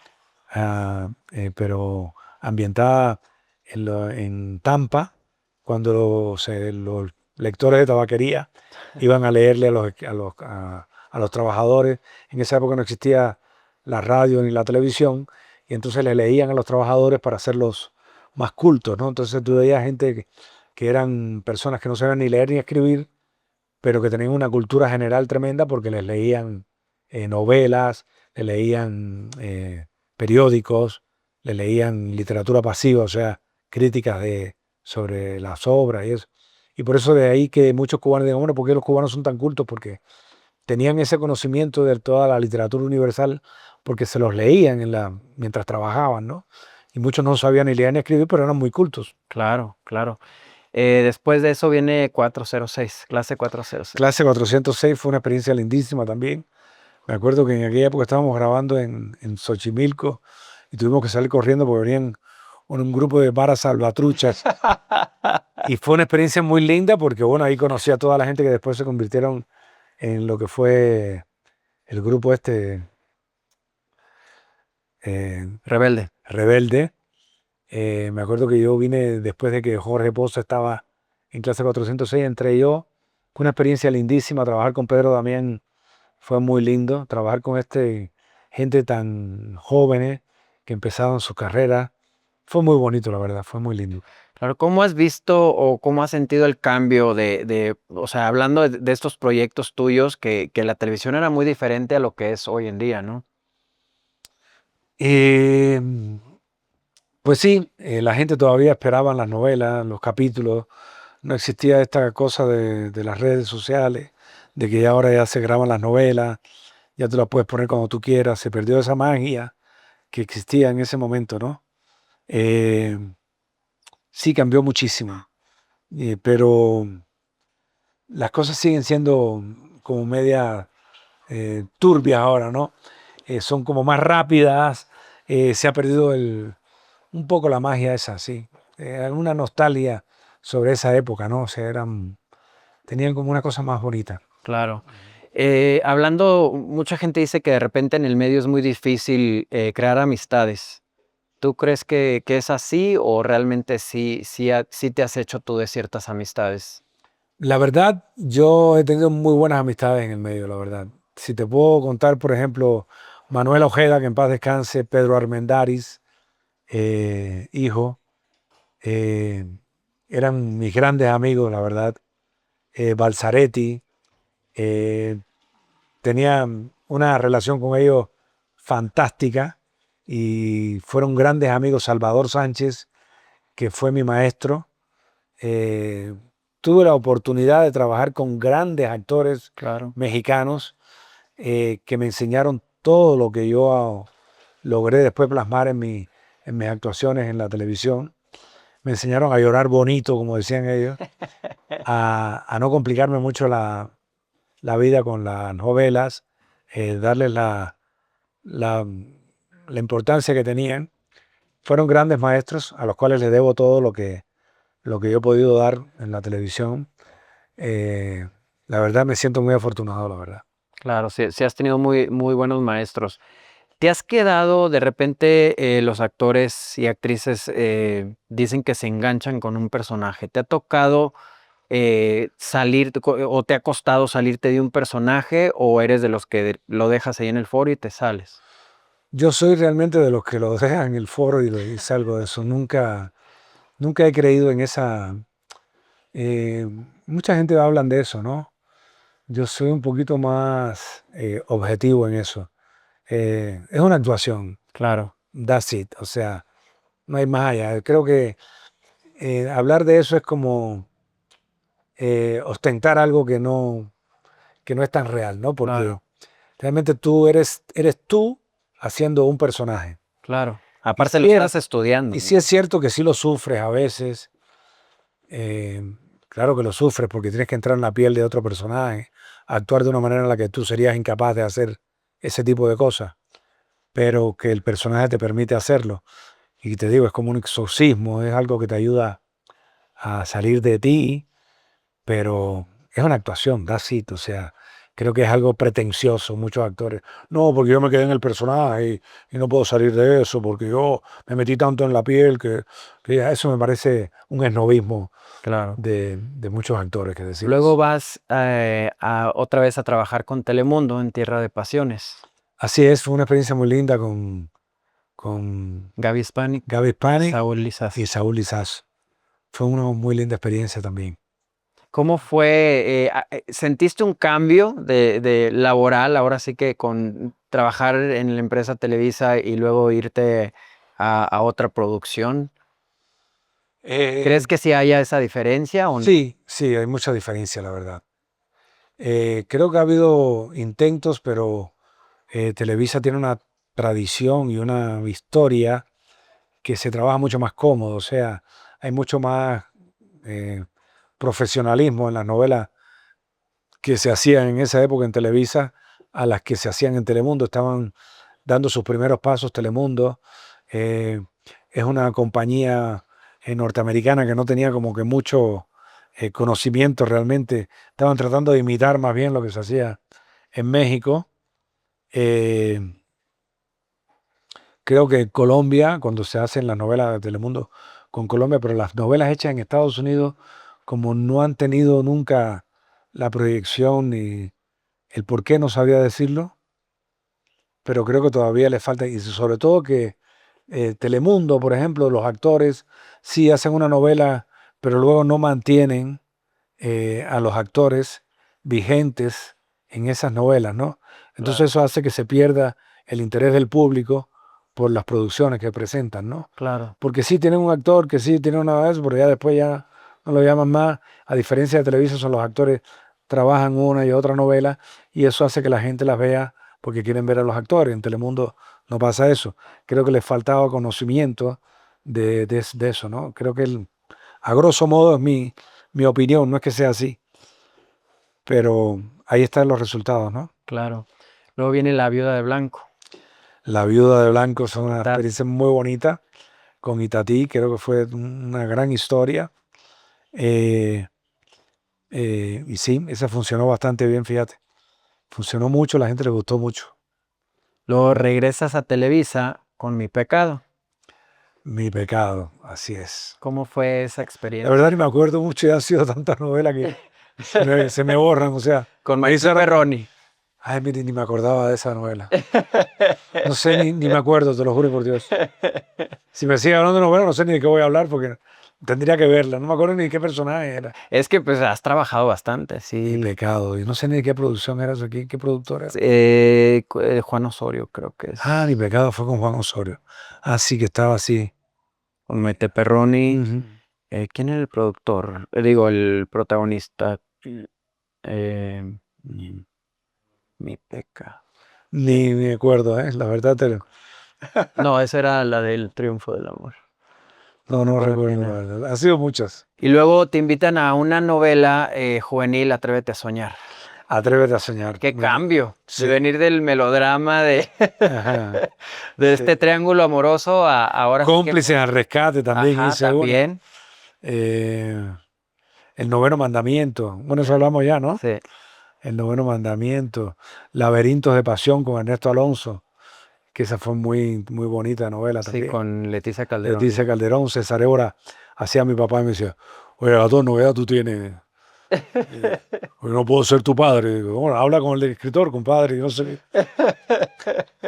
S3: pero ambientada en Tampa, cuando los lectores de tabaquería iban a leerle a los trabajadores. En esa época no existía la radio ni la televisión, y entonces le leían a los trabajadores para hacerlos más cultos, ¿no? Entonces tú veías gente que eran personas que no sabían ni leer ni escribir, pero que tenían una cultura general tremenda porque les leían novelas, les leían periódicos, les leían literatura pasiva, o sea, críticas sobre las obras y eso. Y por eso de ahí que muchos cubanos digan, bueno, ¿por qué los cubanos son tan cultos? Porque tenían ese conocimiento de toda la literatura universal porque se los leían mientras trabajaban, ¿no? Y muchos no sabían ni leer ni escribir, pero eran muy cultos.
S2: Claro, claro. Después de eso viene 406, clase 406.
S3: Clase 406 fue una experiencia lindísima también. Me acuerdo que en aquella época estábamos grabando en Xochimilco y tuvimos que salir corriendo porque venían un grupo de varas salvatruchas. Y fue una experiencia muy linda porque, bueno, ahí conocí a toda la gente que después se convirtieron en lo que fue el grupo
S2: Rebelde.
S3: Rebelde. Me acuerdo que yo vine después de que Jorge Pozo estaba en clase 406, entré yo. Fue una experiencia lindísima. Trabajar con Pedro Damián fue muy lindo. Trabajar con gente tan jóvenes que empezaron su carrera. Fue muy bonito, la verdad. Fue muy lindo.
S2: Claro, ¿cómo has visto o cómo has sentido el cambio o sea, hablando de estos proyectos tuyos, que la televisión era muy diferente a lo que es hoy en día, ¿no?
S3: Eh, pues sí, la gente todavía esperaba las novelas, los capítulos. No existía esta cosa de las redes sociales, de que ya ahora ya se graban las novelas, ya tú las puedes poner cuando tú quieras. Se perdió esa magia que existía en ese momento, ¿no? Eh, sí, cambió muchísimo, pero las cosas siguen siendo como media turbias ahora, ¿no? Son como más rápidas, se ha perdido un poco la magia esa, sí. Una nostalgia sobre esa época, ¿no? O sea, tenían como una cosa más bonita.
S2: Claro. Hablando, mucha gente dice que de repente en el medio es muy difícil crear amistades. ¿Tú crees que es así o realmente sí te has hecho tú de ciertas amistades?
S3: La verdad, yo he tenido muy buenas amistades en el medio, la verdad. Si te puedo contar, por ejemplo, Manuel Ojeda, que en paz descanse, Pedro Armendáriz, hijo, eh, eran mis grandes amigos, la verdad. Balzaretti, eh, tenía una relación con ellos fantástica y fueron grandes amigos. Salvador Sánchez, que fue mi maestro. Eh, Tuve la oportunidad de trabajar con grandes actores
S2: Claro.
S3: mexicanos que me enseñaron todo lo que yo logré después plasmar en mis actuaciones en la televisión. Me enseñaron a llorar bonito, como decían ellos, a no complicarme mucho la vida con las novelas, darles la, la importancia que tenían. Fueron grandes maestros a los cuales les debo todo lo que yo he podido dar en la televisión. Eh, la verdad me siento muy afortunado, la verdad.
S2: Claro, sí has tenido muy buenos maestros. ¿Te has quedado de repente los actores y actrices dicen que se enganchan con un personaje? ¿Te ha tocado o te ha costado salirte de un personaje o eres de los que lo dejas ahí en el foro y te sales?
S3: Yo soy realmente de los que lo dejan en el foro y salgo de eso. Nunca he creído en esa... eh, mucha gente hablan de eso, ¿no? Yo soy un poquito más objetivo en eso. Es una actuación,
S2: Claro,
S3: that's it. O sea, no hay más allá. Creo que hablar de eso es como ostentar algo que no es tan real, ¿no? Porque
S2: claro,
S3: realmente tú eres tú haciendo un personaje.
S2: Claro.
S3: Y
S2: Aparte lo
S3: sí,
S2: estás estudiando,
S3: y
S2: ¿no?
S3: sí es cierto que sí lo sufres a veces. eh, claro que lo sufres porque tienes que entrar en la piel de otro personaje, actuar de una manera en la que tú serías incapaz de hacer ese tipo de cosas, pero que el personaje te permite hacerlo. Y te digo, es como un exorcismo, es algo que te ayuda a salir de ti, pero es una actuación, that's it. O sea, creo que es algo pretencioso, muchos actores. No, porque yo me quedé en el personaje y no puedo salir de eso, porque yo me metí tanto en la piel que ya eso me parece un esnovismo
S2: Claro.
S3: de muchos actores que decir
S2: Luego
S3: eso.
S2: vas otra vez a trabajar con Telemundo en Tierra de Pasiones.
S3: Así es, fue una experiencia muy linda con
S2: Gaby Spanik,
S3: Gaby Spanik
S2: Saúl
S3: y
S2: Lizaz.
S3: Saúl Lizazo. Fue una muy linda experiencia también.
S2: ¿Cómo fue? ¿Sentiste un cambio de laboral, ahora sí que con trabajar en la empresa Televisa y luego irte a otra producción?
S3: Eh,
S2: ¿Crees que sí haya esa diferencia o no?
S3: sí, sí, hay mucha diferencia, la verdad. Creo que ha habido intentos, pero Televisa tiene una tradición y una historia que se trabaja mucho más cómodo, o sea, hay mucho más eh, profesionalismo en las novelas que se hacían en esa época en Televisa a las que se hacían en Telemundo. Estaban dando sus primeros pasos Telemundo. eh, es una compañía norteamericana que no tenía como que mucho conocimiento realmente. Estaban tratando de imitar más bien lo que se hacía en México. Eh, Creo que Colombia, cuando se hacen las novelas de Telemundo con Colombia, pero las novelas hechas en Estados Unidos, como no han tenido nunca la proyección ni el por qué, no sabría decirlo, pero creo que todavía le falta, y sobre todo que Telemundo, por ejemplo, los actores sí hacen una novela, pero luego no mantienen a los actores vigentes en esas novelas, ¿no?
S2: Claro,
S3: Entonces eso hace que se pierda el interés del público por las producciones que presentan, ¿no?
S2: claro,
S3: Porque sí tienen un actor que sí tiene una vez, pero ya después ya no lo llaman más. A diferencia de Televisa, son los actores trabajan una y otra novela y eso hace que la gente las vea porque quieren ver a los actores. En Telemundo no pasa eso. Creo que les faltaba conocimiento de eso, ¿no? Creo que a grosso modo es mi opinión, no es que sea así, pero ahí están los resultados, ¿no?
S2: claro. Luego viene La Viuda de Blanco.
S3: La Viuda de Blanco es una
S2: Tat-
S3: experiencia muy bonita con Itatí, creo que fue una gran historia. Eh, y sí, esa funcionó bastante bien, fíjate. Funcionó mucho, la gente le gustó mucho.
S2: Luego regresas a Televisa con Mi Pecado.
S3: Mi pecado, así es.
S2: ¿Cómo fue esa
S3: La
S2: experiencia?
S3: verdad ni me acuerdo mucho, ya han sido tantas novelas que se me borran, o sea,
S2: Con
S3: me dice
S2: Maite
S3: ahora,
S2: Perroni.
S3: ay, mire, ni me acordaba de esa novela. No sé, ni me acuerdo, te lo juro por Dios. Si me sigue hablando de novela, no sé ni de qué voy a hablar porque tendría que verla. No me acuerdo ni de qué personaje era.
S2: Es que pues has trabajado bastante,
S3: Mi
S2: sí.
S3: pecado. Y no sé ni de qué producción era eso aquí, qué productor era.
S2: Juan Osorio creo que
S3: Ah, mi
S2: es.
S3: pecado fue con Juan Osorio. Ah, sí, que estaba así.
S2: Con Maite Perroni.
S3: Ujú.
S2: ¿Quién era el productor? Digo, el protagonista. Eh,
S3: Mm.
S2: Mi Peca.
S3: Ni me acuerdo, ¿eh? La verdad,
S2: No, esa era la del Triunfo del Amor. No
S3: no
S2: recuerdo quién
S3: recuerdo, la
S2: era.
S3: verdad. Han sido muchas.
S2: Y luego te invitan a una novela juvenil, Atrévete a soñar.
S3: Atrévete a soñar.
S2: Qué cambio de
S3: Sí.
S2: venir del melodrama
S3: Ajá.
S2: de
S3: Sí.
S2: este triángulo amoroso a ahora sí que
S3: Cómplices al rescate también
S2: ajá,
S3: hice una.
S2: también.
S3: Eh, el noveno mandamiento. Bueno, eso hablamos ya, ¿no?
S2: Sí,
S3: El noveno mandamiento. Laberintos de pasión con Ernesto Alonso, que esa fue muy, muy bonita novela
S2: sí,
S3: también.
S2: con Leticia Calderón.
S3: Dice Calderón, César Évora, hacía mi papá y me decía, oye, Gatón, ¿no edad tú tienes? Oye, no puedo ser tu padre. Digo, bueno, habla con el escritor, compadre. Y no sé qué.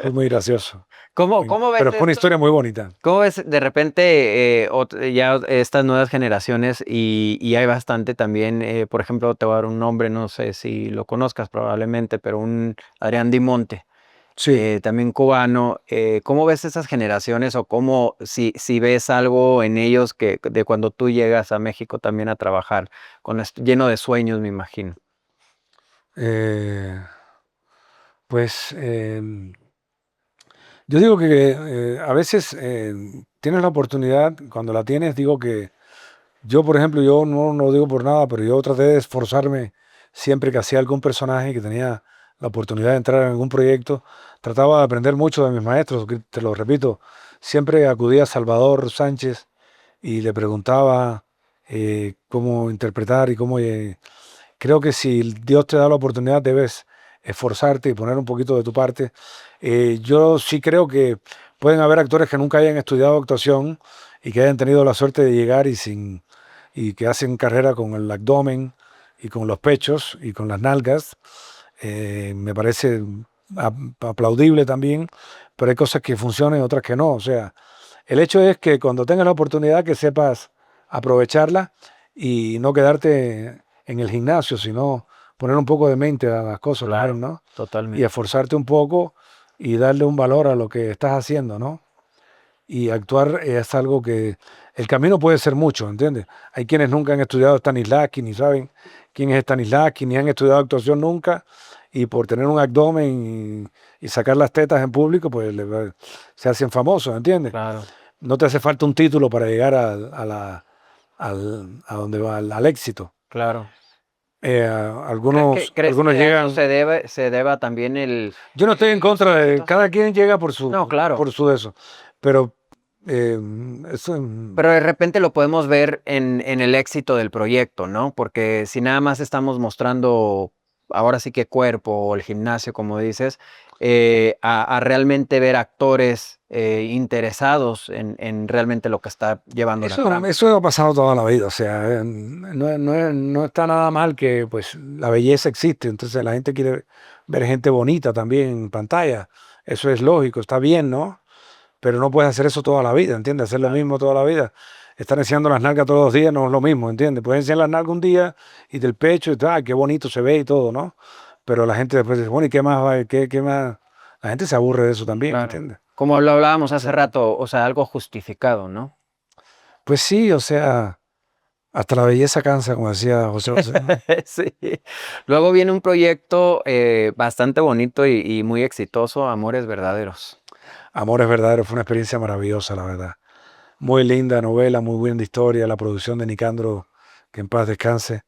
S3: Fue muy gracioso.
S2: ¿Cómo
S3: Pero
S2: ves
S3: fue una
S2: esto?
S3: historia muy bonita.
S2: ¿Cómo ves de repente ya estas nuevas generaciones y hay bastante también, por ejemplo, te voy a dar un nombre, no sé si lo conozcas probablemente, pero un Adrián Dimonte,
S3: Sí.
S2: también cubano. ¿Cómo ves esas generaciones o cómo si ves algo en ellos que de cuando tú llegas a México también a trabajar, lleno de sueños, me imagino?
S3: Eh, pues Yo digo que a veces tienes la oportunidad, cuando la tienes, digo que yo, por ejemplo, yo no lo digo por nada, pero yo traté de esforzarme siempre que hacía algún personaje, que tenía la oportunidad de entrar en algún proyecto, trataba de aprender mucho de mis maestros, que te lo repito, siempre acudía a Salvador Sánchez y le preguntaba cómo interpretar y cómo... creo que si Dios te da la oportunidad, debes esforzarte y poner un poquito de tu parte. Yo sí creo que pueden haber actores que nunca hayan estudiado actuación y que hayan tenido la suerte de llegar y que hacen carrera con el abdomen y con los pechos y con las nalgas. Me parece aplaudible también, pero hay cosas que funcionan y otras que no. O sea, el hecho es que cuando tengas la oportunidad que sepas aprovecharla y no quedarte en el gimnasio, sino poner un poco de mente a las cosas también,
S2: Claro,
S3: ¿no? Y
S2: totalmente.
S3: esforzarte un poco y darle un valor a lo que estás haciendo, ¿no? Y actuar es algo que el camino puede ser mucho, ¿entiendes? Hay quienes nunca han estudiado Stanislavski, ni saben quién es Stanislavski, ni han estudiado actuación nunca, y por tener un abdomen y sacar las tetas en público, pues se hacen famosos, ¿entiendes?
S2: Claro.
S3: No te hace falta un título para llegar a donde va, al éxito.
S2: Claro. ¿Crees que, crees
S3: Algunos
S2: que a eso
S3: llegan.
S2: se deba también
S3: Yo no estoy en
S2: los
S3: contra de.
S2: éxitos?
S3: Cada quien llega
S2: No, claro.
S3: por su eso. Pero eh, eso,
S2: Pero de repente lo podemos ver en el éxito del proyecto, ¿no? Porque si nada más estamos mostrando, ahora sí que cuerpo o el gimnasio, como dices, a realmente ver actores interesados en realmente lo que está llevando la trama.
S3: eso ha pasado toda la vida. O sea, no está nada mal que pues la belleza existe. Entonces la gente quiere ver gente bonita también en pantalla. Eso es lógico, está bien, ¿no? Pero no puedes hacer eso toda la vida, ¿entiendes? Hacer lo
S2: Claro.
S3: mismo toda la vida. Estar enseñando las nalgas todos los días no es lo mismo, ¿entiendes? Puedes enseñar las nalgas un día y del pecho y tal, qué bonito se ve y todo, ¿no? Pero la gente después dice, bueno, ¿y qué más va? ¿Qué más? La gente se aburre de eso también,
S2: Claro.
S3: ¿entiendes?
S2: Como lo hablábamos hace
S3: Sí.
S2: rato, o sea, algo justificado, ¿no?
S3: Pues sí, o sea, hasta la belleza cansa, como decía José José, ¿no?
S2: Sí. Luego viene un proyecto bastante bonito y muy exitoso, Amores Verdaderos.
S3: Amores Verdaderos fue una experiencia maravillosa, la verdad. Muy linda novela, muy buena historia, la producción de Nicandro, que en paz descanse,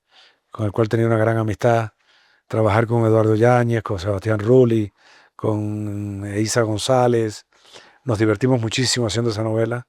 S3: con el cual tenía una gran amistad. Trabajar con Eduardo Yáñez, con Sebastián Rulli, con Isa González. Nos divertimos muchísimo haciendo esa novela.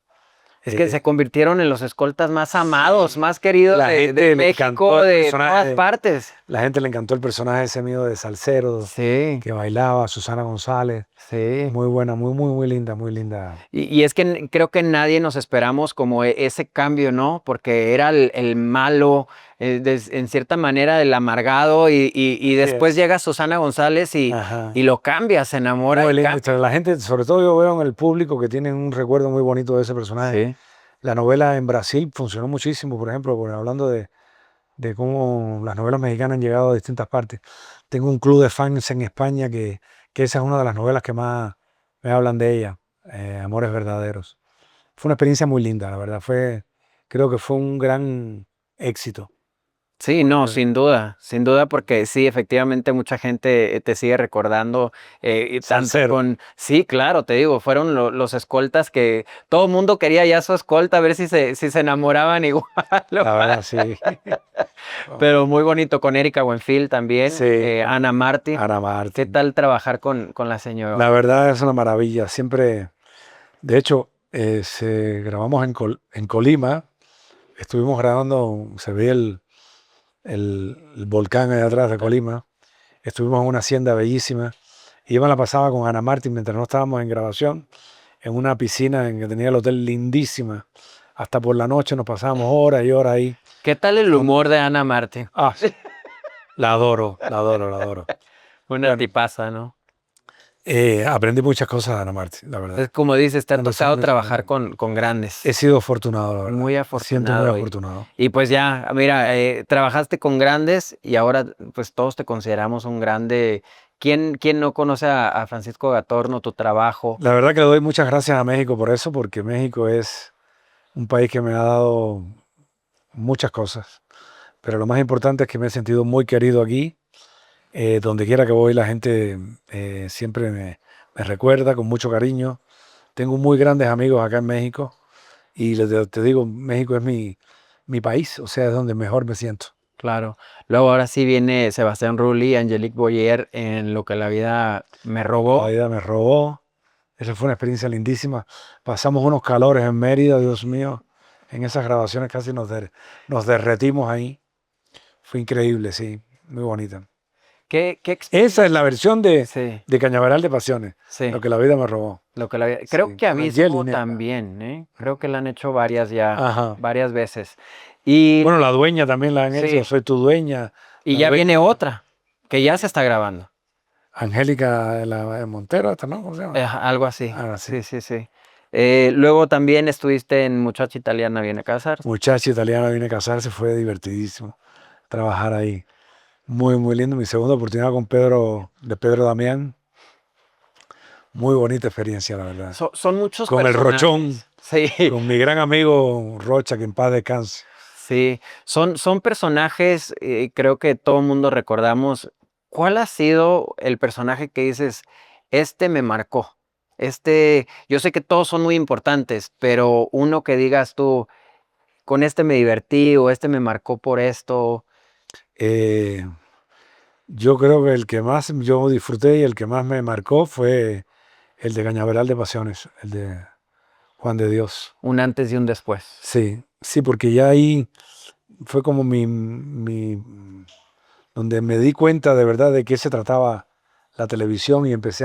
S2: Es que
S3: Eh,
S2: se convirtieron en los escoltas más amados, más queridos
S3: la
S2: de
S3: gente le encantó
S2: México,
S3: el
S2: de todas
S3: personaje,
S2: partes.
S3: la gente le encantó el personaje ese mío de Salsero,
S2: Sí,
S3: que bailaba, Susana González.
S2: sí.
S3: Muy buena, muy linda, muy linda.
S2: Y es que creo que nadie nos esperamos como ese cambio, ¿no? Porque era el malo, en cierta manera el amargado, y
S3: Así
S2: después
S3: es.
S2: llega Susana González y
S3: Ajá.
S2: lo cambia, se enamora
S3: Muy
S2: y
S3: linda.
S2: cambia.
S3: La gente, sobre todo yo veo en el público que tienen un recuerdo muy bonito de ese personaje.
S2: Sí.
S3: La novela en Brasil funcionó muchísimo, por ejemplo, hablando de cómo las novelas mexicanas han llegado a distintas partes. Tengo un club de fans en España que esa es una de las novelas que más me hablan de ella, Amores Verdaderos. Fue una experiencia muy linda, la verdad. Creo que fue un gran éxito.
S2: Sí, no, sin duda, porque sí, efectivamente mucha gente te sigue recordando, y tanto
S3: Salsero.
S2: con, sí, claro, te digo, fueron los escoltas que todo el mundo quería ya su escolta, a ver si se enamoraban igual,
S3: La verdad, sí.
S2: pero muy bonito con Erika Buenfil también,
S3: Sí,
S2: Ana Marti.
S3: Ana
S2: ¿Qué
S3: Martín.
S2: tal trabajar con la señora?
S3: La verdad es una maravilla. Siempre, de hecho, grabamos en Colima. Estuvimos grabando, se veía el volcán allá atrás de Colima. Estuvimos en una hacienda bellísima. Y yo me la pasaba con Ana Martín mientras no estábamos en grabación, en una piscina en que tenía el hotel lindísima. Hasta por la noche nos pasábamos horas y horas ahí.
S2: ¿Qué tal el
S3: Con-
S2: humor de Ana Marti?
S3: ah, la adoro, la adoro, la adoro.
S2: Una
S3: Bueno,
S2: tipaza, ¿no?
S3: aprendí muchas cosas de Ana Martín, la
S2: Es
S3: verdad.
S2: como dices, te ha
S3: Cuando se-
S2: tocado trabajar con grandes.
S3: He sido afortunado, la verdad.
S2: Muy
S3: Me siento muy
S2: afortunado
S3: afortunado.
S2: y pues ya, mira, trabajaste con grandes y ahora pues todos te consideramos un grande. ¿Quién no conoce a Francisco Gatorno, tu trabajo?
S3: La verdad que le doy muchas gracias a México por eso, porque México es un país que me ha dado muchas cosas. Pero lo más importante es que me he sentido muy querido aquí. Donde quiera que voy, la gente siempre me recuerda con mucho cariño. Tengo muy grandes amigos acá en México y te digo, México es mi país, o sea, es donde mejor me siento.
S2: Claro. Luego ahora sí viene Sebastián Rulli, Angelique Boyer en Lo que la vida me
S3: La
S2: robó.
S3: vida me robó. Esa fue una experiencia lindísima. Pasamos unos calores en Mérida, Dios mío. En esas grabaciones casi nos derretimos ahí. Fue increíble, sí. Muy bonita.
S2: ¿Qué
S3: Esa es
S2: experiencia?
S3: la versión
S2: Sí,
S3: de Cañaveral de Pasiones.
S2: sí.
S3: Lo que la vida me robó.
S2: Lo que la vida. Creo
S3: Sí,
S2: que
S3: con Angel y
S2: Abismo
S3: Neta.
S2: también, ¿eh? Creo que la han hecho varias ya,
S3: Ajá.
S2: varias veces. Y
S3: Bueno, La Dueña también la han hecho.
S2: sí,
S3: Soy tu dueña.
S2: y
S3: La
S2: ya
S3: Dueña.
S2: viene otra, que ya se está grabando.
S3: Angélica Montero, esta, ¿no? ¿Cómo se llama?
S2: Algo así.
S3: Ahora sí.
S2: Sí, sí, sí. Luego también estuviste en Muchacha Italiana viene a casarse.
S3: Muchacha italiana viene a casarse, fue divertidísimo trabajar ahí. Muy, muy lindo. Mi segunda oportunidad con Pedro Damián. Muy bonita experiencia, la verdad.
S2: Son muchos
S3: Con el Rochón,
S2: personajes. Sí,
S3: con mi gran amigo Rocha, que en paz descanse.
S2: sí. Son personajes, creo que todo el mundo recordamos. ¿Cuál ha sido el personaje que dices, este me marcó? Yo sé que todos son muy importantes, pero uno que digas tú, con este me divertí o este me marcó por esto.
S3: Eh, yo creo que el que más yo disfruté y el que más me marcó fue el de Cañaveral de Pasiones, el de Juan de Dios.
S2: Un antes y un después.
S3: Sí, sí, porque ya ahí fue como donde me di cuenta de verdad de qué se trataba la televisión y empecé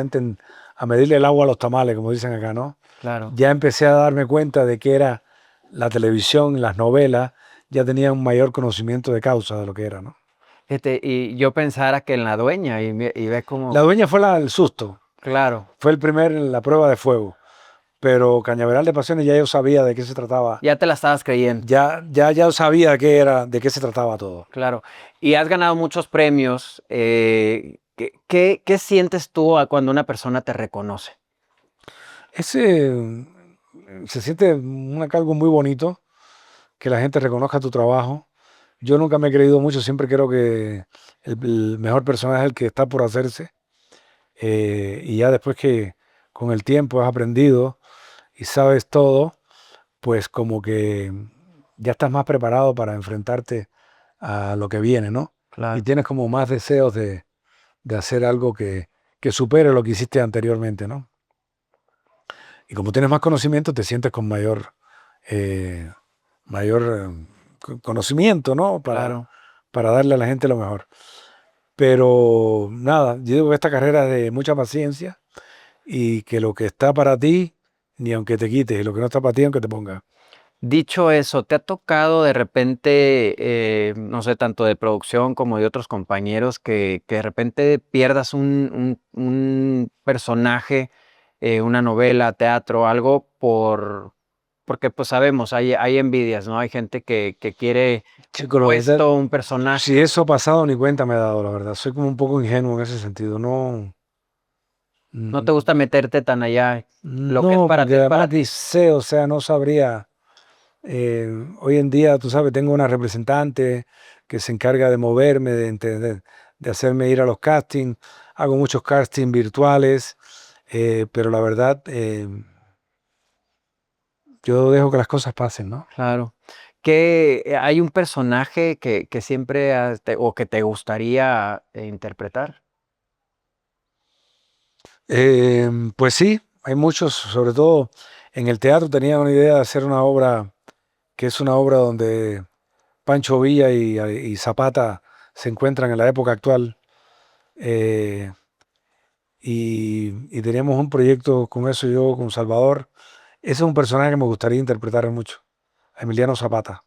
S3: a medirle el agua a los tamales, como dicen acá, ¿no?
S2: Claro.
S3: Ya empecé a darme cuenta de que era la televisión, las novelas, ya tenía un mayor conocimiento de causa de lo que era, ¿no?
S2: Y yo pensara que en La Dueña y ve
S3: La
S2: como,
S3: Dueña fue el susto,
S2: claro,
S3: fue la prueba de fuego, pero Cañaveral de Pasiones ya yo sabía de qué se trataba,
S2: ya te la estabas creyendo.
S3: ya yo sabía qué era, de qué se trataba todo.
S2: Claro. Y has ganado muchos premios. ¿Qué sientes tú cuando una persona te reconoce?
S3: Ese se siente algo muy bonito, que la gente reconozca tu trabajo. Yo nunca me he creído mucho, siempre creo que el mejor personaje es el que está por hacerse. Y ya después que con el tiempo has aprendido y sabes todo, pues como que ya estás más preparado para enfrentarte a lo que viene, ¿no? Y
S2: Claro.
S3: tienes como más deseos de hacer algo que supere lo que hiciste anteriormente, ¿no? Y como tienes más conocimiento, te sientes con eh, mayor conocimiento, ¿no?
S2: Claro.
S3: Para darle a la gente lo mejor. Pero nada, yo digo que esta carrera es de mucha paciencia y que lo que está para ti, ni aunque te quites, y lo que no está para ti, aunque te ponga.
S2: Dicho eso, ¿te ha tocado de repente, no sé, tanto de producción como de otros compañeros, que de repente pierdas un personaje, una novela, teatro, algo, porque pues sabemos, hay envidias, ¿no? Hay gente que quiere un
S3: Chico, la verdad,
S2: puesto, un personaje.
S3: si eso ha pasado, ni cuenta me he dado, la verdad. Soy como un poco ingenuo en ese sentido. No,
S2: No te
S3: mm,
S2: gusta meterte tan allá. Lo que
S3: no, porque
S2: es
S3: además
S2: para ti.
S3: dice, o sea, no sabría. Hoy en día, tú sabes, tengo una representante que se encarga de moverme, de hacerme ir a los castings. Hago muchos castings virtuales, pero la verdad, yo dejo que las cosas pasen, ¿no?
S2: Claro. Que hay un personaje que siempre o que te gustaría interpretar.
S3: Pues sí, hay muchos, sobre todo en el teatro tenía una idea de hacer una obra que es una obra donde Pancho Villa y Zapata se encuentran en la época actual. eh, y teníamos un proyecto con eso yo, con Salvador. Ese es un personaje que me gustaría interpretar mucho, a Emiliano Zapata.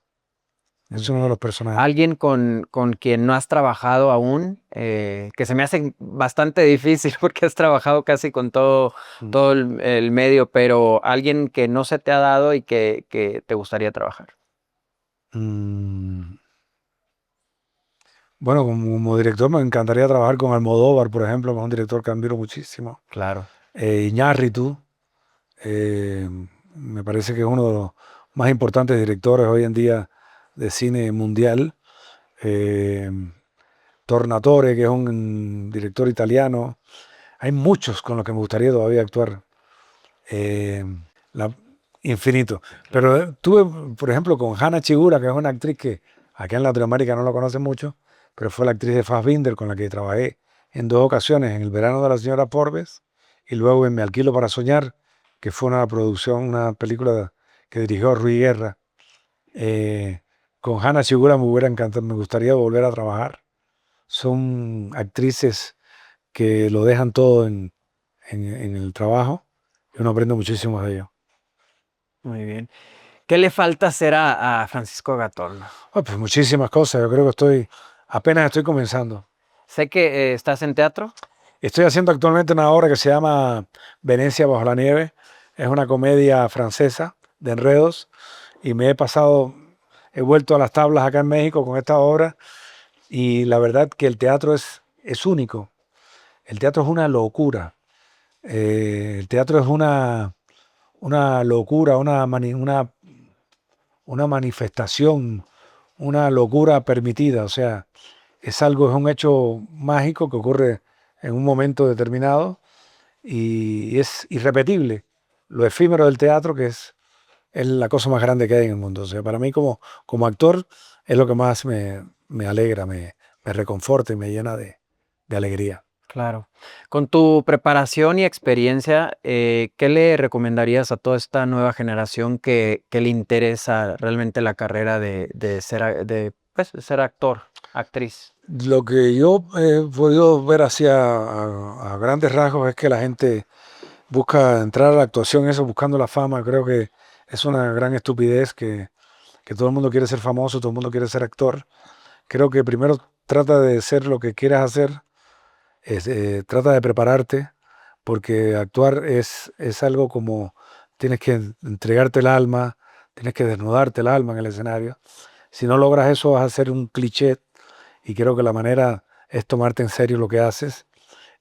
S2: Muy
S3: Es uno de
S2: bien.
S3: los personajes.
S2: Alguien con quien no has trabajado aún, que se me hace bastante difícil porque has trabajado casi con
S3: Mm.
S2: todo el medio, pero alguien que no se te ha dado y que te gustaría trabajar.
S3: Mm, Bueno, como director me encantaría trabajar con Almodóvar, por ejemplo, que es un director que admiro muchísimo.
S2: Claro.
S3: Iñárritu, eh, me parece que es uno de los más importantes directores hoy en día de cine mundial. Eh, Tornatore, que es un director italiano. Hay muchos con los que me gustaría todavía actuar. eh, la- Infinito. Pero tuve, por ejemplo, con Hannah Chigura, que es una actriz que acá en Latinoamérica no la conocen mucho, pero fue la actriz de Fassbinder con la que trabajé en dos ocasiones, en El verano de la señora Forbes y luego en Me alquilo para soñar, que fue una producción, una película que dirigió Rui Guerra. Eh, con Hannah Chigura me hubiera encantado, me gustaría volver a trabajar. Son actrices que lo dejan todo en el trabajo y uno aprende muchísimo de ello.
S2: Muy bien. ¿Qué le falta hacer a Francisco Gatorno?
S3: Pues muchísimas cosas, yo creo que apenas estoy comenzando.
S2: Sé que estás en teatro.
S3: Estoy haciendo actualmente una obra que se llama Venecia bajo la nieve. Es una comedia francesa de enredos y he vuelto a las tablas acá en México con esta obra y la verdad que el teatro es único. El teatro es una locura. El teatro es una locura, una manifestación, una locura permitida. O sea, es un hecho mágico que ocurre en un momento determinado y es irrepetible. Lo efímero del teatro, es la cosa más grande que hay en el mundo. O sea, para mí como actor es lo que más me alegra, me reconforta y me llena de alegría.
S2: Claro. Con tu preparación y experiencia, ¿qué le recomendarías a toda esta nueva generación que le interesa realmente la carrera de ser actor, actriz?
S3: Lo que yo he podido ver a grandes rasgos es que la gente busca entrar a la actuación, eso buscando la fama. Creo que es una gran estupidez que todo el mundo quiere ser famoso, todo el mundo quiere ser actor. Creo que primero trata de ser lo que quieras hacer, trata de prepararte, porque actuar es algo como tienes que entregarte el alma, tienes que desnudarte el alma en el escenario. Si no logras eso vas a ser un cliché y creo que la manera es tomarte en serio lo que haces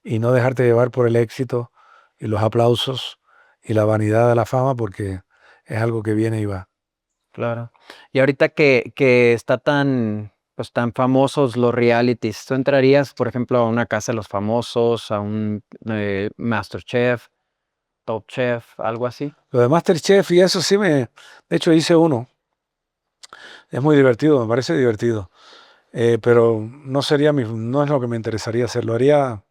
S3: y no dejarte llevar por el éxito y los aplausos y la vanidad de la fama porque es algo que viene y va.
S2: Claro. Y ahorita que está pues tan famosos los realities, ¿tú entrarías, por ejemplo, a una casa de los famosos, a un MasterChef, Top Chef, algo así?
S3: Lo de MasterChef y eso de hecho hice uno, es muy divertido, me parece divertido, pero no es lo que me interesaría hacer, lo haría,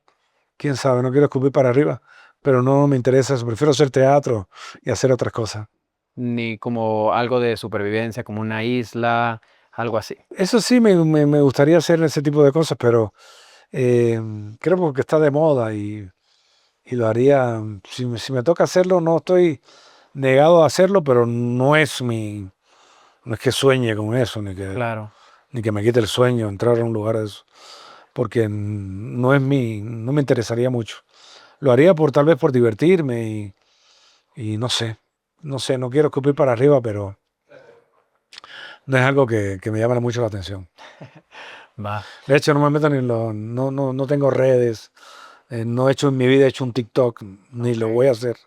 S3: quién sabe, no quiero escupir para arriba, pero no me interesa eso, prefiero hacer teatro y hacer otras cosas.
S2: Ni como algo de supervivencia, como una isla, algo así.
S3: Eso sí me gustaría hacer ese tipo de cosas, pero eh, creo porque está de moda y lo haría, si me toca hacerlo, no estoy negado a hacerlo, pero no es que sueñe con eso,
S2: Claro.
S3: ni que me quite el sueño entrar a un lugar de eso, porque no me interesaría mucho. Lo haría tal vez por divertirme y no sé, no quiero escupir para arriba, pero no es algo que me llame mucho la atención.
S2: Va.
S3: De hecho, no me meto ni en no tengo redes, no he hecho en mi vida, he hecho un TikTok, ni lo voy a hacer,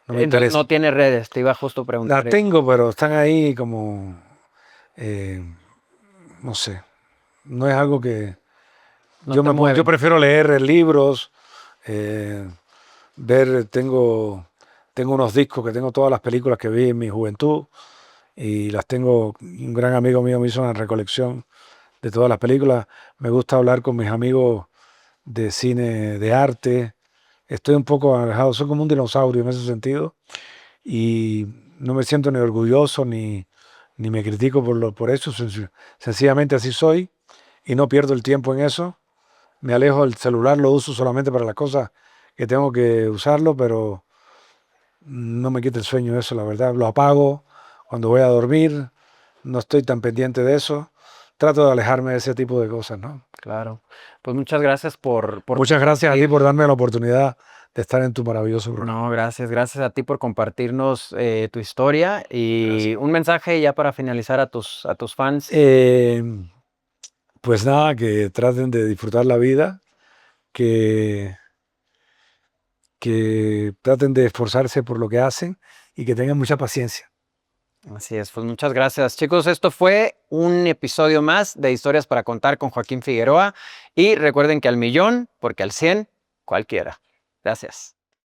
S3: no me
S2: Entonces
S3: interesa.
S2: no tiene redes, te iba justo a
S3: La
S2: preguntar eso.
S3: tengo, pero están ahí como, eh, no sé, no es algo que
S2: No te
S3: yo
S2: mueve.
S3: prefiero leer libros, eh, tengo unos discos que tengo todas las películas que vi en mi juventud y las tengo, un gran amigo mío me hizo una recolección de todas las películas. Me gusta hablar con mis amigos de cine, de arte. Estoy un poco alejado, soy como un dinosaurio en ese sentido y no me siento ni orgulloso ni me critico por eso. Sencillamente así soy y no pierdo el tiempo en eso. Me alejo del celular, lo uso solamente para las cosas que tengo que usarlo, pero no me quita el sueño eso, la verdad. Lo apago cuando voy a dormir, no estoy tan pendiente de eso. Trato de alejarme de ese tipo de cosas, ¿no?
S2: Claro. Pues muchas gracias por
S3: Muchas gracias a ti
S2: compartir.
S3: por darme la oportunidad de estar en tu maravilloso programa.
S2: No, gracias. Gracias a ti por compartirnos tu historia y
S3: Gracias.
S2: un mensaje ya para finalizar a tus fans.
S3: Eh, pues nada, que traten de disfrutar la vida, que, que traten de esforzarse por lo que hacen y que tengan mucha paciencia.
S2: Así es, pues muchas gracias. Chicos, esto fue un episodio más de Historias para Contar con Joaquín Figueroa. Y recuerden que al millón, porque al 100, cualquiera. Gracias.